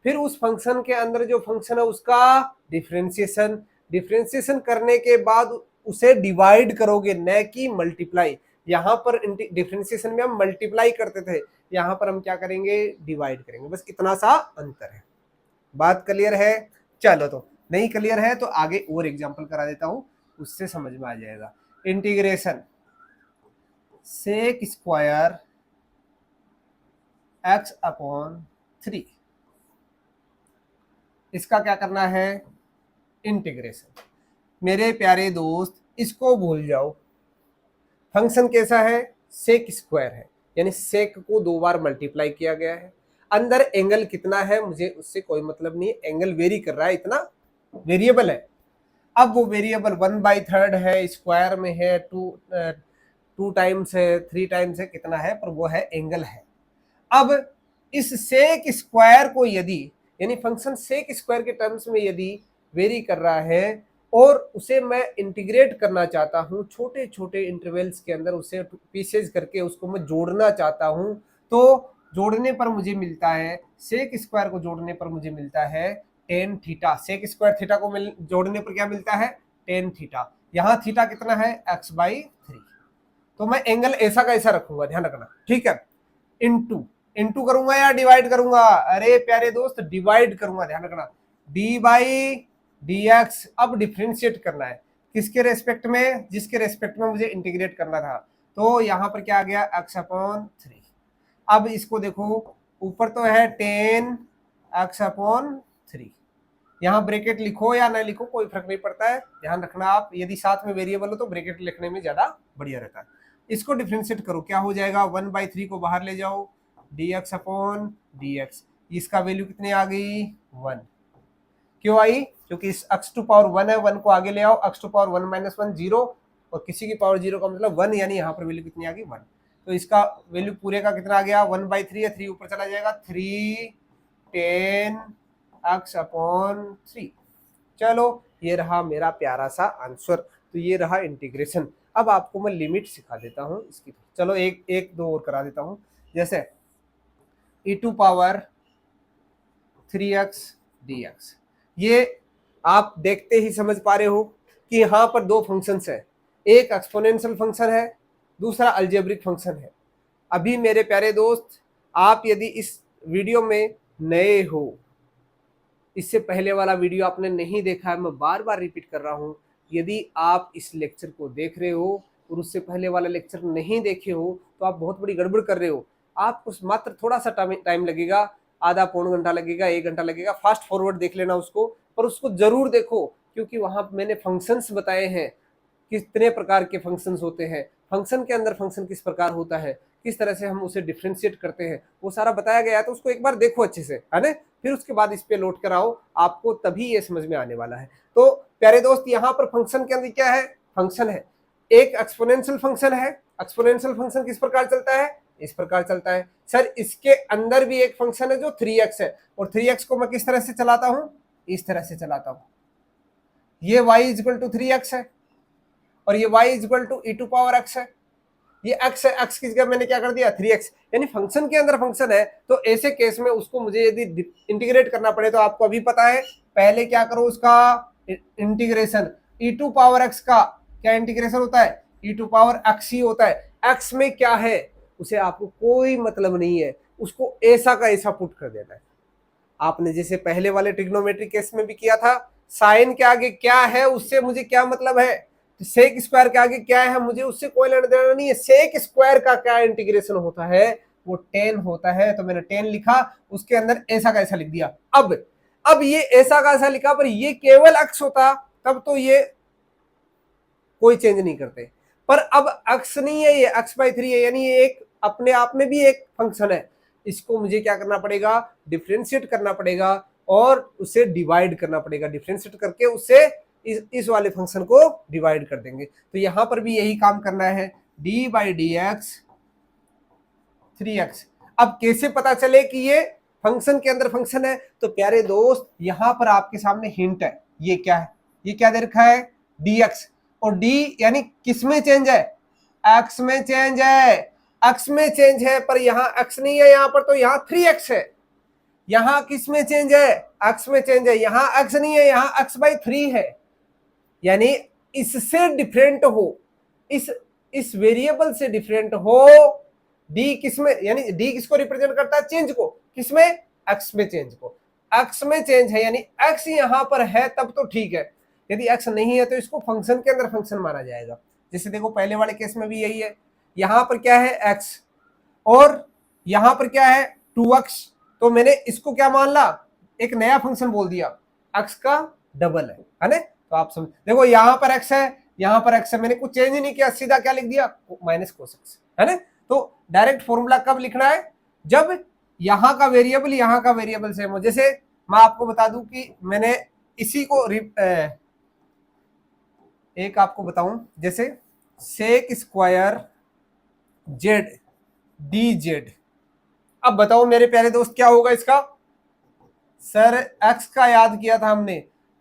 फिर उस फंक्शन के अंदर जो फंक्शन है उसका डिफरेंशिएशन, डिफरेंशिएशन करने के बाद उसे डिवाइड करोगे, न कि मल्टीप्लाई। यहाँ पर डिफरेंशिएशन में हम मल्टीप्लाई करते थे, यहाँ पर हम क्या करेंगे, डिवाइड करेंगे, बस इतना सा अंतर है। बात क्लियर है? चलो, तो नहीं क्लियर है तो आगे और एग्जांपल करा देता हूं, उससे समझ में आ जाएगा। Integration sec square x upon 3, इसका क्या करना है, इंटीग्रेशन। मेरे प्यारे दोस्त, इसको भूल जाओ। फंक्शन कैसा है, सेक स्क्वायर है, यानी सेक को 2 बार मल्टीप्लाई किया गया है। अंदर एंगल कितना है मुझे उससे कोई मतलब नहीं, एंगल वेरी कर रहा है, इतना वेरिएबल है। अब वो वेरिएबल 1/3 है, स्क्वायर में है, 2 टाइम्स है, 3 टाइम्स है, कितना है, पर वो है एंगल है। अब इस सेक स्क्वायर को यदि, यानी फंक्शन सेक स्क्वायर के टर्म्स में यदि वेरी कर रहा है और उसे मैं इंटीग्रेट करना चाहता हूं, छोटे छोटे इंटरवल्स के अंदर उसे पीसेज करके उसको मैं जोड़ना चाहता हूं, तो जोड़ने पर मुझे मिलता है, सेक स्क्वायर को जोड़ने पर मुझे मिलता है tan theta. Sec square theta को जोड़ने पर क्या मिलता है, टेन थीटा। यहाँ थीटा कितना है, x/3। तो मैं एंगल ऐसा का ऐसा रखूंगा, ध्यान रखना, ठीक है। इंटू करूंगा या डिवाइड करूंगा, अरे प्यारे दोस्त डिवाइड करूंगा, ध्यान रखना, d/dx। अब डिफ्रेंशिएट करना है किसके रेस्पेक्ट में, जिसके रेस्पेक्ट में मुझे इंटीग्रेट करना था। तो यहाँ पर क्या आ गया, x/3। अब इसको देखो, ऊपर तो है 10x/3, यहाँ ब्रैकेट लिखो या ना लिखो कोई फर्क नहीं पड़ता है, ध्यान रखना आप, यदि साथ में वेरिएबल हो तो ब्रैकेट लिखने में ज्यादा बढ़िया रहता है। इसको डिफरेंशिएट करो, क्या हो जाएगा, 1/3 को बाहर ले जाओ, dx/dx। इसका वैल्यू कितनी आ गई, 1। क्यों आई, क्योंकि इस x⁻1 है, 1 को आगे ले आओ, x⁻1 - 1 0, और किसी की पावर 0 का मतलब 1, यानी यहाँ पर वैल्यू कितनी आ गई, 1। तो इसका वैल्यू पूरे का कितना आ गया, 1/3 है, 3 ऊपर चला जाएगा, 3 10x/3। चलो ये रहा मेरा प्यारा सा आंसर। तो ये रहा इंटीग्रेशन। अब आपको मैं लिमिट सिखा देता हूं इसकी, चलो एक दो और करा देता हूं। जैसे e⁻3x dx, ये आप देखते ही समझ पा रहे हो कि यहाँ पर दो फंक्शंस है, एक एक्सपोनेंशियल फंक्शन है, दूसरा अलजेब्रिक फंक्शन है। अभी मेरे प्यारे दोस्त, आप यदि इस वीडियो में नए हो, इससे पहले वाला वीडियो आपने नहीं देखा है, मैं बार बार रिपीट कर रहा हूं, यदि आप इस लेक्चर को देख रहे हो और उससे पहले वाला लेक्चर नहीं देखे हो तो आप बहुत बड़ी गड़बड़ कर रहे हो। आपको मात्र थोड़ा सा टाइम लगेगा, आधा पौन घंटा लगेगा, 1 घंटा लगेगा, फास्ट फॉरवर्ड देख लेना उसको, पर उसको जरूर देखो, क्योंकि वहां मैंने फंक्शंस बताए हैं, कितने प्रकार के फंक्शंस होते हैं, फंक्शन के अंदर फंक्शन किस प्रकार होता है, किस तरह से हम उसे डिफ्रेंशिएट करते हैं, वो सारा बताया गया है। तो उसको एक बार देखो अच्छे से, है ना, फिर उसके बाद इस पे लौट कर आओ, आपको तभी ये समझ में आने वाला है। तो प्यारे दोस्त, यहाँ पर फंक्शन के अंदर क्या है, फंक्शन है, एक एक्सपोनेंशियल फंक्शन है। एक्सपोनेंशियल फंक्शन किस प्रकार चलता है, इस प्रकार चलता है। सर इसके अंदर भी एक फंक्शन है जो 3x है, और 3x को मैं किस तरह से चलाता हूं, इस तरह से चलाता हूं। ये y = 3x है और ये y = e⁻x है। ये x है, x की जगह मैंने क्या कर दिया, 3x, यानी फंक्शन के अंदर फंक्शन है। तो ऐसे केस में उसको मुझे यदि इंटीग्रेट करना पड़े तो आपको अभी पता है, पहले क्या करो, उसका इंटीग्रेशन। e⁻x का क्या इंटीग्रेशन होता है, e⁻x ही होता है। x में क्या है उसे आपको कोई मतलब नहीं है, उसको ऐसा का ऐसा पुट कर देना है। आपने जैसे पहले वाले ट्रिग्नोमेट्रिक केस में भी किया था, साइन के आगे क्या है उससे मुझे क्या मतलब है, सेक स्क्वायर के आगे क्या है मुझे उससे कोई लेना देना नहीं है। सेक स्क्वायर का क्या इंटीग्रेशन होता है, वो 10 होता है। तो मैंने 10 लिखा, उसके अंदर ऐसा का ऐसा लिख दिया। अब ये ऐसा का ऐसा लिखा, पर ये केवल x होता तब तो ये कोई चेंज नहीं करते, पर अब x नहीं है, ये x/3 है, यानी ये एक अपने आप में भी एक फंक्शन है। इसको मुझे क्या करना पड़ेगा, डिफ्रेंशिएट करना पड़ेगा और उसे डिवाइड करना पड़ेगा। डिफ्रेंशिएट करके उसे इस वाले फंक्शन को डिवाइड कर देंगे। तो यहां पर भी यही काम करना है, d/dx 3x। अब कैसे पता चले कि ये फंक्शन के अंदर फंक्शन है, तो प्यारे दोस्त यहां पर आपके सामने हिंट है। ये क्या है, ये क्या दे रखा है, dx, और d यानी किस में चेंज है, x में चेंज है, x में चेंज है, पर यहाँ x नहीं है यहाँ पर, तो यहाँ 3x है। यहाँ किस में चेंज है, x में चेंज है, यहाँ x नहीं है, यहाँ x/3 है। यानी इससे डिफरेंट हो, इस वेरिएबल से डिफरेंट हो, d किसमें, यानी d किसको रिप्रेजेंट करता है, चेंज को, किसमें, x में चेंज को। x में चेंज है यानी x यहां पर है तब तो ठीक है, यदि x नहीं है तो इसको फंक्शन के अंदर फंक्शन माना जाएगा। जैसे देखो पहले वाले केस में भी यही है, यहां पर क्या है x और यहां पर क्या है 2x, तो मैंने इसको क्या मान ला, एक नया फंक्शन बोल दिया, x का डबल है ना। तो आप समझ, देखो यहां पर x है, यहाँ पर x है, मैंने कुछ चेंज ही नहीं किया, सीधा क्या लिख दिया माइनस cos x, है ना। तो डायरेक्ट फॉर्मूला कब लिखना है, जब यहाँ का वेरिएबल सेम हो। जैसे मैं आपको बता दूं कि मैंने इसी को एक आपको बताऊं, जैसे sec square z d z. अब बताओ मेरे प्यारे दोस्त क्या होगा इसका। सर एक्स का याद किया था हमने,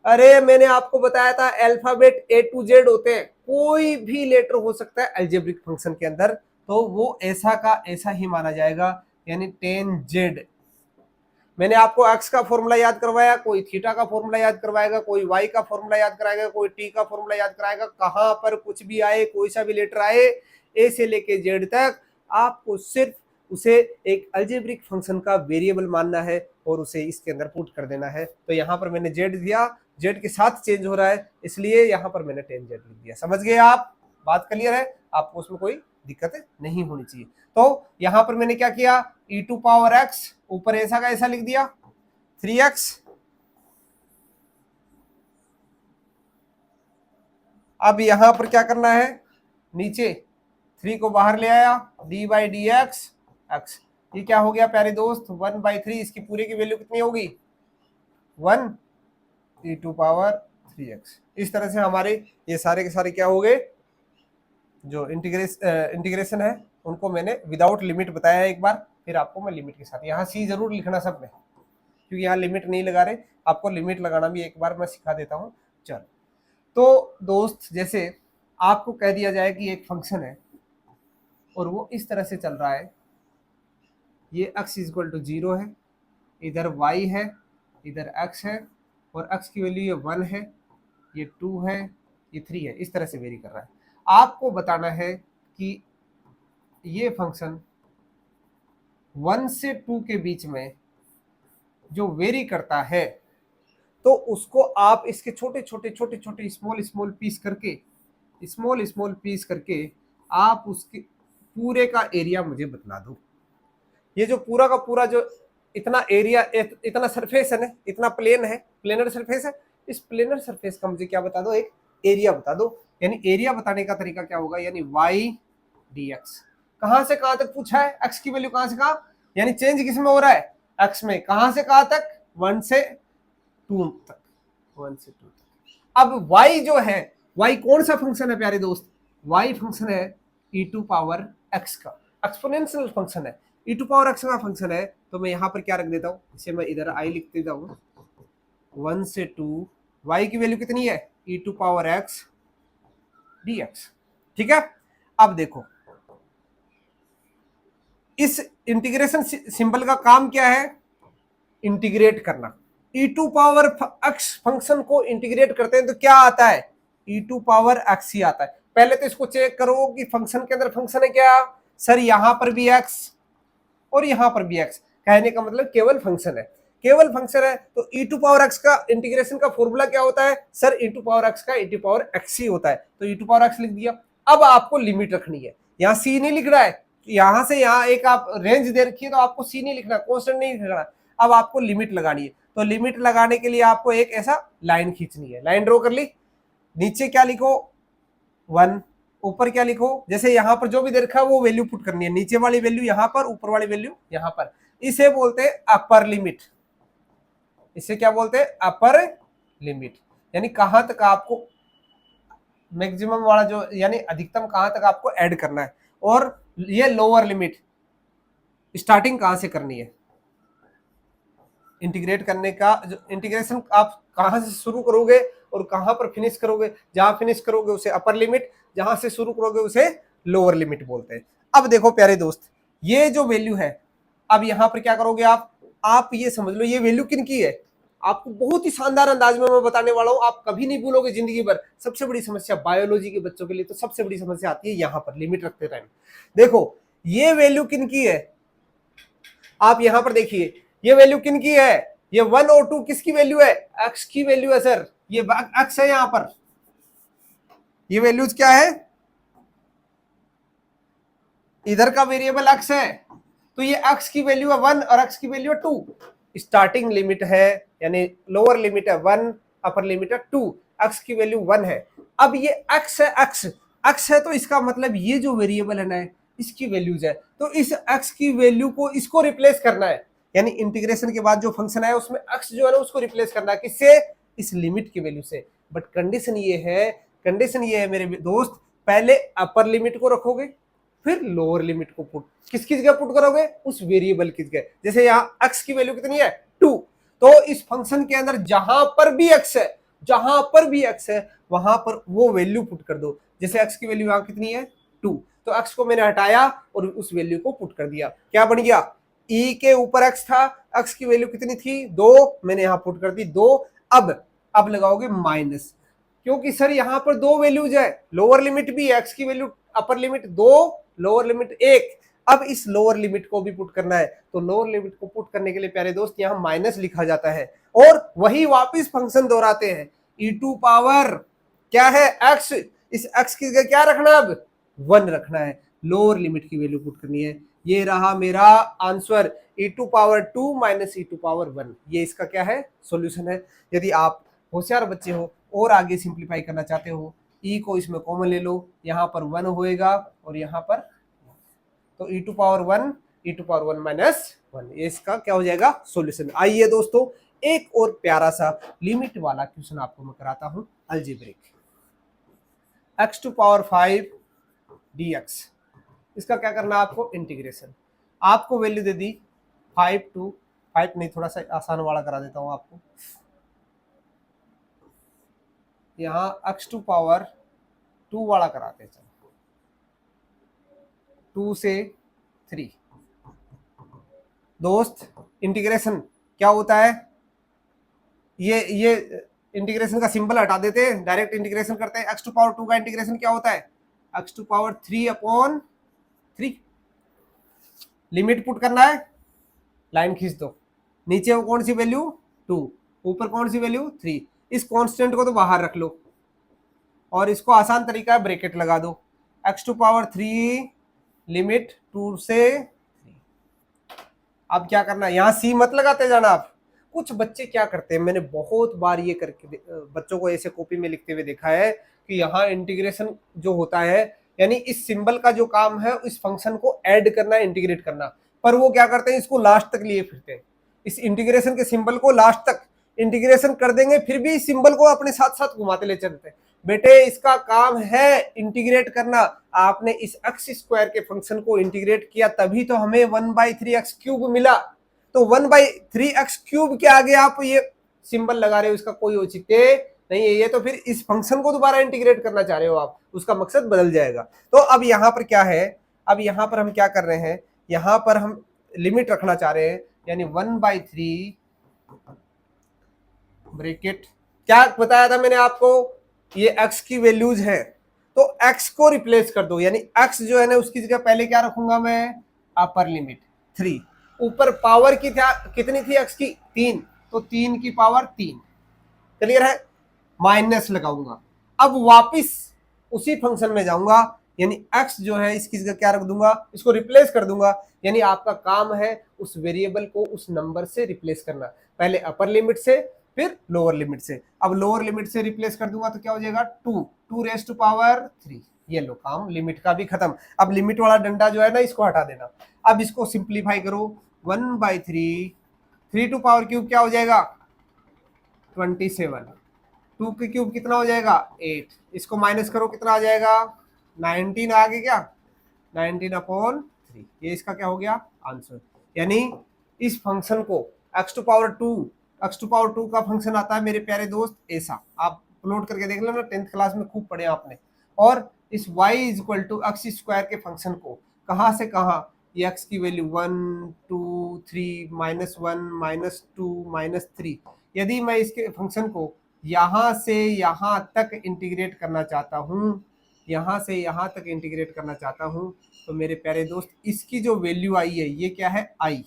अरे मैंने आपको बताया था अल्फाबेट ए टू जेड होते हैं, कोई भी लेटर हो सकता है अलजेब्रिक फंक्शन के अंदर, तो वो ऐसा का ऐसा ही माना जाएगा, यानी टेन जेड। मैंने आपको x का फॉर्मूला याद करवाया, कोई थीटा का फॉर्मूला याद करवाएगा, कोई y का फॉर्मूला याद कराएगा, कोई t का फॉर्मूला याद कराएगा। कहां पर कुछ भी आए, कोई सा भी लेटर आए a से लेके z तक, आपको सिर्फ उसे एक अलजेब्रिक फंक्शन का वेरिएबल मानना है और उसे इसके अंदर पुट कर देना है। तो यहाँ पर मैंने z दिया, z के साथ चेंज हो रहा है, इसलिए यहाँ पर मैंने 10z लिख दिया। समझ गए आप, बात क्लियर है, आपको उसमें कोई दिक्कत नहीं होनी चाहिए। तो यहां पर मैंने क्या किया, e टू पावर x ऊपर ऐसा का ऐसा लिख दिया 3x, अब यहां पर क्या करना है, नीचे 3 को बाहर ले आया, D by D x x, ये क्या हो गया प्यारे दोस्त 1/3, इसकी पूरे की वैल्यू कितनी होगी 1 e टू पावर 3x। इस तरह से हमारे ये सारे के सारे क्या हो गए, जो इंटीग्रेशन है उनको मैंने विदाउट लिमिट बताया है एक बार, फिर आपको मैं लिमिट के साथ, यहाँ सी जरूर लिखना सब में, क्योंकि यहाँ लिमिट नहीं लगा रहे, आपको लिमिट लगाना भी एक बार मैं सिखा देता हूँ। चल तो दोस्त, जैसे आपको कह दिया जाए कि एक फंक्शन है और वो इस तरह से चल रहा है, ये x इक्वल टू 0 है, इधर y है, इधर x है, और x की वैल्यू ये 1 है, ये 2 है, ये 3 है, इस तरह से वेरी कर रहा है। आपको बताना है कि ये फंक्शन 1 से 2 के बीच में जो वेरी करता है, तो उसको आप इसके छोटे छोटे स्मॉल पीस करके आप उसके पूरे का एरिया मुझे बतला दो। ये जो पूरा का पूरा जो इतना एरिया, इतना सरफेस है ना, इतना प्लेन है, प्लेनर सरफेस है, इस प्लेनर सरफेस का मुझे क्या बता दो, एक एरिया बता दो। यानी एरिया बताने का तरीका क्या होगा, यानी y dx। कहां से कहां तक पूछा है, x की वैल्यू कहां से कहां, यानी चेंज किस में हो रहा है, x में, कहां से कहां तक 1 से 2 तक, 1 से 2 तक। अब y जो है, y कौन सा फंक्शन है प्यारे दोस्त, y फंक्शन है e टू पावर x का, एक्सपोनेंशियल फंक्शन है, e टू पावर x का फंक्शन है। तो मैं यहां पर क्या रख देता हूं, इसे मैं इधर i लिख देता हूं, 1 से 2, y की वैल्यू कितनी है e to power x dx, ठीक है। अब देखो इस इंटीग्रेशन सिंबल का काम क्या है, इंटीग्रेट करना। e to power x function को इंटीग्रेट करते हैं तो क्या आता है, e टू पावर x ही आता है। पहले तो इसको चेक करो कि फंक्शन के अंदर फंक्शन है क्या, सर यहां पर भी x और यहां पर भी x, कहने का मतलब केवल फंक्शन है, केवल फंक्शन है। तो e टू पावर x का इंटीग्रेशन का फॉर्मूला क्या होता है, sir e to power x का e टू पावर x ही होता है, तो e टू पावर x लिख दिया। अब आपको लिमिट रखनी है, यहाँ c नहीं लिख रहा है, यहां से यहाँ एक आप रेंज दे रखी है, तो आपको c नहीं लिखना, कॉन्स्टेंट नहीं लिखना, अब आपको लिमिट लगानी है। तो लिमिट लगाने के लिए आपको एक ऐसा लाइन खींचनी है, लाइन ड्रॉ कर ली, नीचे क्या लिखो 1, ऊपर क्या लिखो, जैसे यहां पर जो भी दे रखा है वो वैल्यू पुट करनी है, नीचे वाली वैल्यू यहां पर, ऊपर वाली वैल्यू यहां पर। इसे बोलते हैं अपर लिमिट, इसे क्या बोलते हैं अपर लिमिट, यानी कहां तक आपको मैक्सिमम वाला जो, यानी अधिकतम कहां तक आपको ऐड करना है। और ये लोअर लिमिट, स्टार्टिंग कहां से करनी है, इंटीग्रेट करने का जो इंटीग्रेशन आप कहां से शुरू करोगे और कहां पर फिनिश करोगे, जहां फिनिश करोगे उसे अपर लिमिट, जहां से शुरू करोगे उसे लोअर लिमिट बोलते हैं। अब देखो प्यारे दोस्त, ये जो वैल्यू है, अब यहां पर क्या करोगे आप ये समझ लो ये वैल्यू किन की है, आपको बहुत ही शानदार अंदाज में मैं बताने वाला हूं, आप कभी नहीं भूलोगे जिंदगी भर। सबसे बड़ी समस्या बायोलॉजी के बच्चों के लिए तो सबसे बड़ी समस्या आती है यहां पर लिमिट रखते टाइम। देखो ये वैल्यू किन की है, आप यहां पर देखिए ये वैल्यू किन की है, ये 1 और 2 किसकी वैल्यू है, x की वैल्यू है सर, ये x है, यहां पर ये वैल्यूज क्या है, इधर का वेरिएबल x है, तो ये x की वैल्यू है 1 और x की वैल्यू है 2। स्टार्टिंग लिमिट है, यानी लोअर लिमिट है 1, अपर लिमिट है 2, x की वैल्यू 1 है, अब ये x है, x है तो इसका मतलब ये जो वेरिएबल है ना इसकी वैल्यूज है, तो इस x की वैल्यू को इसको रिप्लेस करना है, यानी इंटीग्रेशन के बाद जो फंक्शन है उसमें x जो है ना उसको रिप्लेस करना है, किससे? इस लिमिट की वैल्यू से। बट कंडीशन ये है मेरे दोस्त, पहले अपर लिमिट को रखोगे फिर लोअर लिमिट को पुट किसकी जगह पुट करोगे? उस वेरिएबल की जगह। जैसे यहाँ x की वैल्यू कितनी है? 2, तो इस फंक्शन के अंदर जहां पर भी x है वहां पर वो वैल्यू पुट कर दो। जैसे x की वैल्यू यहाँ कितनी है? 2, तो x को मैंने हटाया और उस वैल्यू को पुट कर दिया। क्या बन गया? e के ऊपर x था, x की वैल्यू कितनी थी? 2, मैंने यहाँ पुट कर दी 2। अब लगाओगे माइनस, क्योंकि सर यहाँ पर दो वैल्यूज है, लोअर लिमिट भी है, x की value upper limit 2, lower limit 1। अब इस लोअर लिमिट को भी पुट करना है, तो लोअर लिमिट को पुट करने के लिए प्यारे दोस्त यहाँ माइनस लिखा जाता है और वही वापस फंक्शन दोहराते हैं। e टू पावर क्या है? x, इस x की जगह क्या रखना है? अब 1 रखना है, लोअर लिमिट की वैल्यू पुट करनी है। ये रहा मेरा answer, e to power 2 minus e to power 1। ये इसका क्या है? सॉल्यूशन है। यदि आप होशियार बच्चे हो और आगे सिंप्लीफाई करना चाहते हो, e को इसमें कॉमन ले लो, यहाँ पर 1 होएगा और यहाँ पर, तो e टू पावर 1 माइनस 1, ये इसका क्या हो जाएगा? सॉल्यूशन। आइए दोस्तों एक और प्यारा सा लिमिट वाला क्वेश्चन आपको मैं कराता हूं, algebraic. x to power 5 dx, इसका क्या करना है आपको? इंटीग्रेशन। आपको वैल्यू दे दी 5 टू 5 नहीं, थोड़ा सा आसान वाला करा देता हूं आपको। यहाँ x टू पावर 2 वाला कराते हैं, 2 से 3। दोस्त इंटीग्रेशन क्या होता है? ये इंटीग्रेशन का सिंबल हटा देते हैं, डायरेक्ट इंटीग्रेशन करते हैं। x टू पावर 2 का इंटीग्रेशन क्या होता है? x to power 3/3। Limit put करना है, लाइन खींच दो, नीचे वो कौन सी वैल्यू? 2, ऊपर कौन सी वैल्यू? 3। इस कांस्टेंट को तो बाहर रख लो और इसको आसान तरीका है, ब्रैकेट लगा दो। x टू पावर 3 लिमिट 2 से 3। अब क्या करना है? यहाँ c मत लगाते जाना आप। कुछ बच्चे क्या करते हैं, मैंने बहुत बार ये करके बच्चों को ऐसे कॉपी में लिखते हुए देखा है कि यहाँ इंटीग्रेशन जो होता है, यानी इस सिंबल का जो काम है इस फंक्शन को ऐड करना, इंटीग्रेट करना, पर वो क्या करते हैं? इसको लास्ट तक लिए फिरते हैं, इस इंटीग्रेशन के सिंबल को लास्ट तक इंटीग्रेशन कर देंगे, फिर भी इस सिंबल को अपने साथ साथ घुमाते ले चलते हैं। बेटे इसका काम है इंटीग्रेट करना। आपने इस x स्क्वायर के फंक्शन को इंटीग्रेट किया तभी तो हमें 1/3x³ मिला। तो 1/3x³ के आगे आप ये सिंबल लगा रहे हो, इसका कोई औचित्य नहीं है। ये तो फिर इस फंक्शन को दोबारा इंटीग्रेट करना चाह रहे हो आप, उसका मकसद बदल जाएगा। तो अब यहाँ पर क्या है? अब यहाँ पर हम क्या कर रहे हैं? यहाँ पर हम लिमिट रखना चाह रहे हैं, यानी 1/3 ब्रैकेट, क्या बताया था मैंने आपको? ये x की वैल्यूज है, तो x को रिप्लेस कर दो, यानी x जो है ना उसकी जगह पहले क्या रखूंगा मैं? Upper limit 3। ऊपर पावर की कितनी थी x की? 3, तो 3 की पावर 3। क्लियर है? माइनस लगाऊंगा। अब वापिस उसी फंक्शन में जाऊंगा, यानी x जो है इसकी जगह क्या रख दूंगा? इसको रिप्लेस कर दूंगा। यानी आपका काम है उस वेरिएबल को उस नंबर से रिप्लेस करना, पहले अपर लिमिट से फिर लोअर लिमिट से। अब लोअर लिमिट से रिप्लेस कर दूंगा तो क्या हो जाएगा? 2 रेज़ टू पावर 3। ये लो, काम लिमिट का भी खत्म। अब लिमिट वाला डंडा जो है ना इसको हटा देना। अब इसको सिंप्लीफाई करो, 1/3, 3 टू पावर क्यूब क्या हो जाएगा? 27। 2 की क्यूब कितना हो जाएगा? 8। इसको माइनस करो, कितना आ जाएगा? 19 आ गया क्या? 19/3। ये इसका क्या हो गया? आंसर। यानी इस फंक्शन को x टू पावर 2 का फंक्शन आता है मेरे प्यारे दोस्त ऐसा, आप प्लॉट करके देख लेना, 10th क्लास में खूब पढ़े आपने। और इस y = x² के फंक्शन को कहाँ से कहाँ, ये x की वैल्यू 1 2 3 -1 -2 -3। यदि मैं इसके फंक्शन को यहाँ से यहाँ तक इंटीग्रेट करना चाहता हूँ, यहाँ से यहाँ तक इंटीग्रेट करना चाहता हूँ, तो मेरे प्यारे दोस्त इसकी जो वैल्यू आई है ये क्या है? i,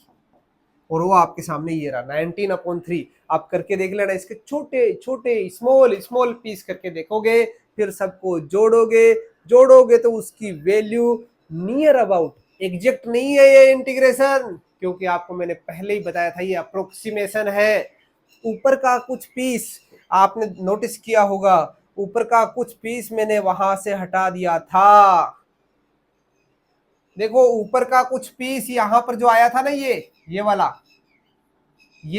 और वो आपके सामने ये रहा 19/3। आप करके देख लेना, इसके छोटे छोटे स्मॉल पीस करके देखोगे, फिर सबको जोड़ोगे तो उसकी वैल्यू नियर अबाउट, एग्जैक्ट नहीं है ये इंटीग्रेशन, क्योंकि आपको मैंने पहले ही बताया था ये अप्रोक्सीमेशन है। ऊपर का कुछ पीस आपने नोटिस किया होगा, ऊपर का कुछ पीस मैंने वहां से हटा दिया था। देखो ऊपर का कुछ पीस यहां पर जो आया था ना, ये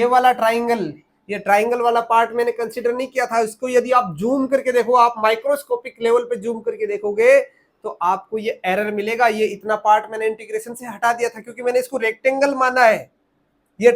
वाला ट्राइंगल, ये ट्राइंगल वाला पार्ट मैंने कंसीडर नहीं किया था। इसको यदि आप जूम करके देखो, आप माइक्रोस्कोपिक लेवल पे जूम करके देखोगे तो आपको ये एरर मिलेगा। ये इतना पार्ट मैंने इंटीग्रेशन से हटा दिया था क्योंकि मैंने इसको रेक्टेंगल माना है। ये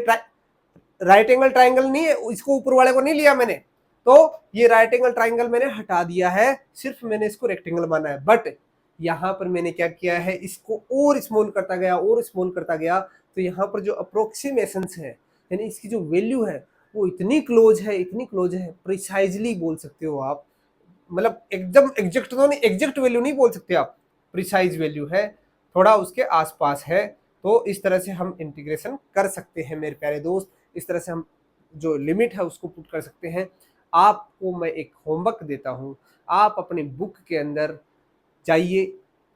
राइट एंगल ट्राइंगल नहीं है, इसको ऊपर वाले को नहीं लिया मैंने, तो ये राइट एंगल ट्राइंगल मैंने हटा दिया है, सिर्फ मैंने इसको रेक्टेंगल माना है। बट यहां पर मैंने क्या किया है, इसको और स्मॉल करता गया और स्मॉल करता गया, तो यहाँ पर जो अप्रोक्सीमेशन है, यानी इसकी जो वैल्यू है वो इतनी क्लोज है, इतनी क्लोज है, प्रिसाइजली बोल सकते हो आप, मतलब एकदम एग्जैक्ट तो नहीं, एग्जैक्ट वैल्यू नहीं बोल सकते आप, प्रिसाइज वैल्यू है, थोड़ा उसके आसपास है। तो इस तरह से हम इंटीग्रेशन कर सकते हैं मेरे प्यारे दोस्त, इस तरह से हम जो लिमिट है उसको पुट कर सकते हैं। आपको मैं एक होमवर्क देता हूँ, आप अपने बुक के अंदर जाइए,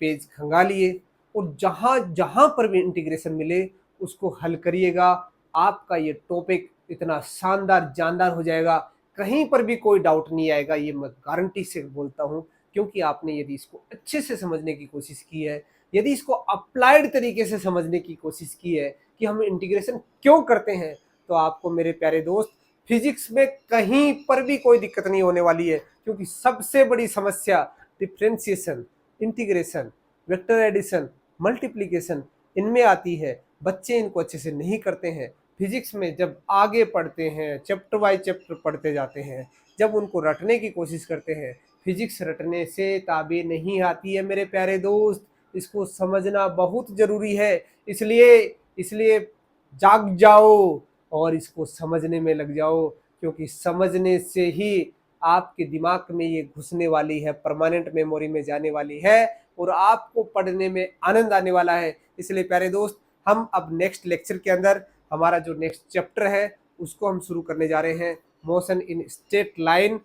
पेज खंगालिए और जहाँ जहाँ पर भी इंटीग्रेशन मिले उसको हल करिएगा। आपका ये टॉपिक इतना शानदार जानदार हो जाएगा, कहीं पर भी कोई डाउट नहीं आएगा, ये मैं गारंटी से बोलता हूँ। क्योंकि आपने यदि इसको अच्छे से समझने की कोशिश की है, यदि इसको अप्लाइड तरीके से समझने की कोशिश की है कि हम इंटीग्रेशन क्यों करते हैं, तो आपको मेरे प्यारे दोस्त फिजिक्स में कहीं पर भी कोई दिक्कत नहीं होने वाली है। क्योंकि सबसे बड़ी समस्या differentiation, integration, vector addition, multiplication इनमें आती है। बच्चे इनको अच्छे से नहीं करते हैं। फिजिक्स में जब आगे पढ़ते हैं, चैप्टर बाय चैप्टर पढ़ते जाते हैं, जब उनको रटने की कोशिश करते हैं, फिजिक्स रटने से ताबे नहीं आती है मेरे प्यारे दोस्त। इसको समझना बहुत जरूरी है। इसलिए इसलिए जाग जाओ और इसको समझने में लग जाओ, क्योंकि समझने से ही आपके दिमाग में ये घुसने वाली है, परमानेंट मेमोरी में जाने वाली है और आपको पढ़ने में आनंद आने वाला है। इसलिए प्यारे दोस्त, हम अब नेक्स्ट लेक्चर के अंदर हमारा जो नेक्स्ट चैप्टर है उसको हम शुरू करने जा रहे हैं, motion in straight line.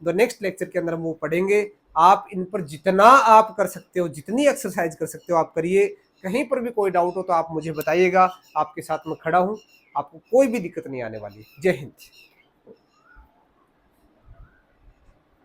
The next lecture के अंदर हम वो पढ़ेंगे। आप इन पर जितना आप कर सकते हो, जितनी एक्सरसाइज कर सकते हो आप करिए। कहीं पर भी कोई डाउट हो तो आप मुझे बताइएगा, आपके साथ मैं खड़ा हूँ, आपको कोई भी दिक्कत नहीं आने वाली। जय हिंद।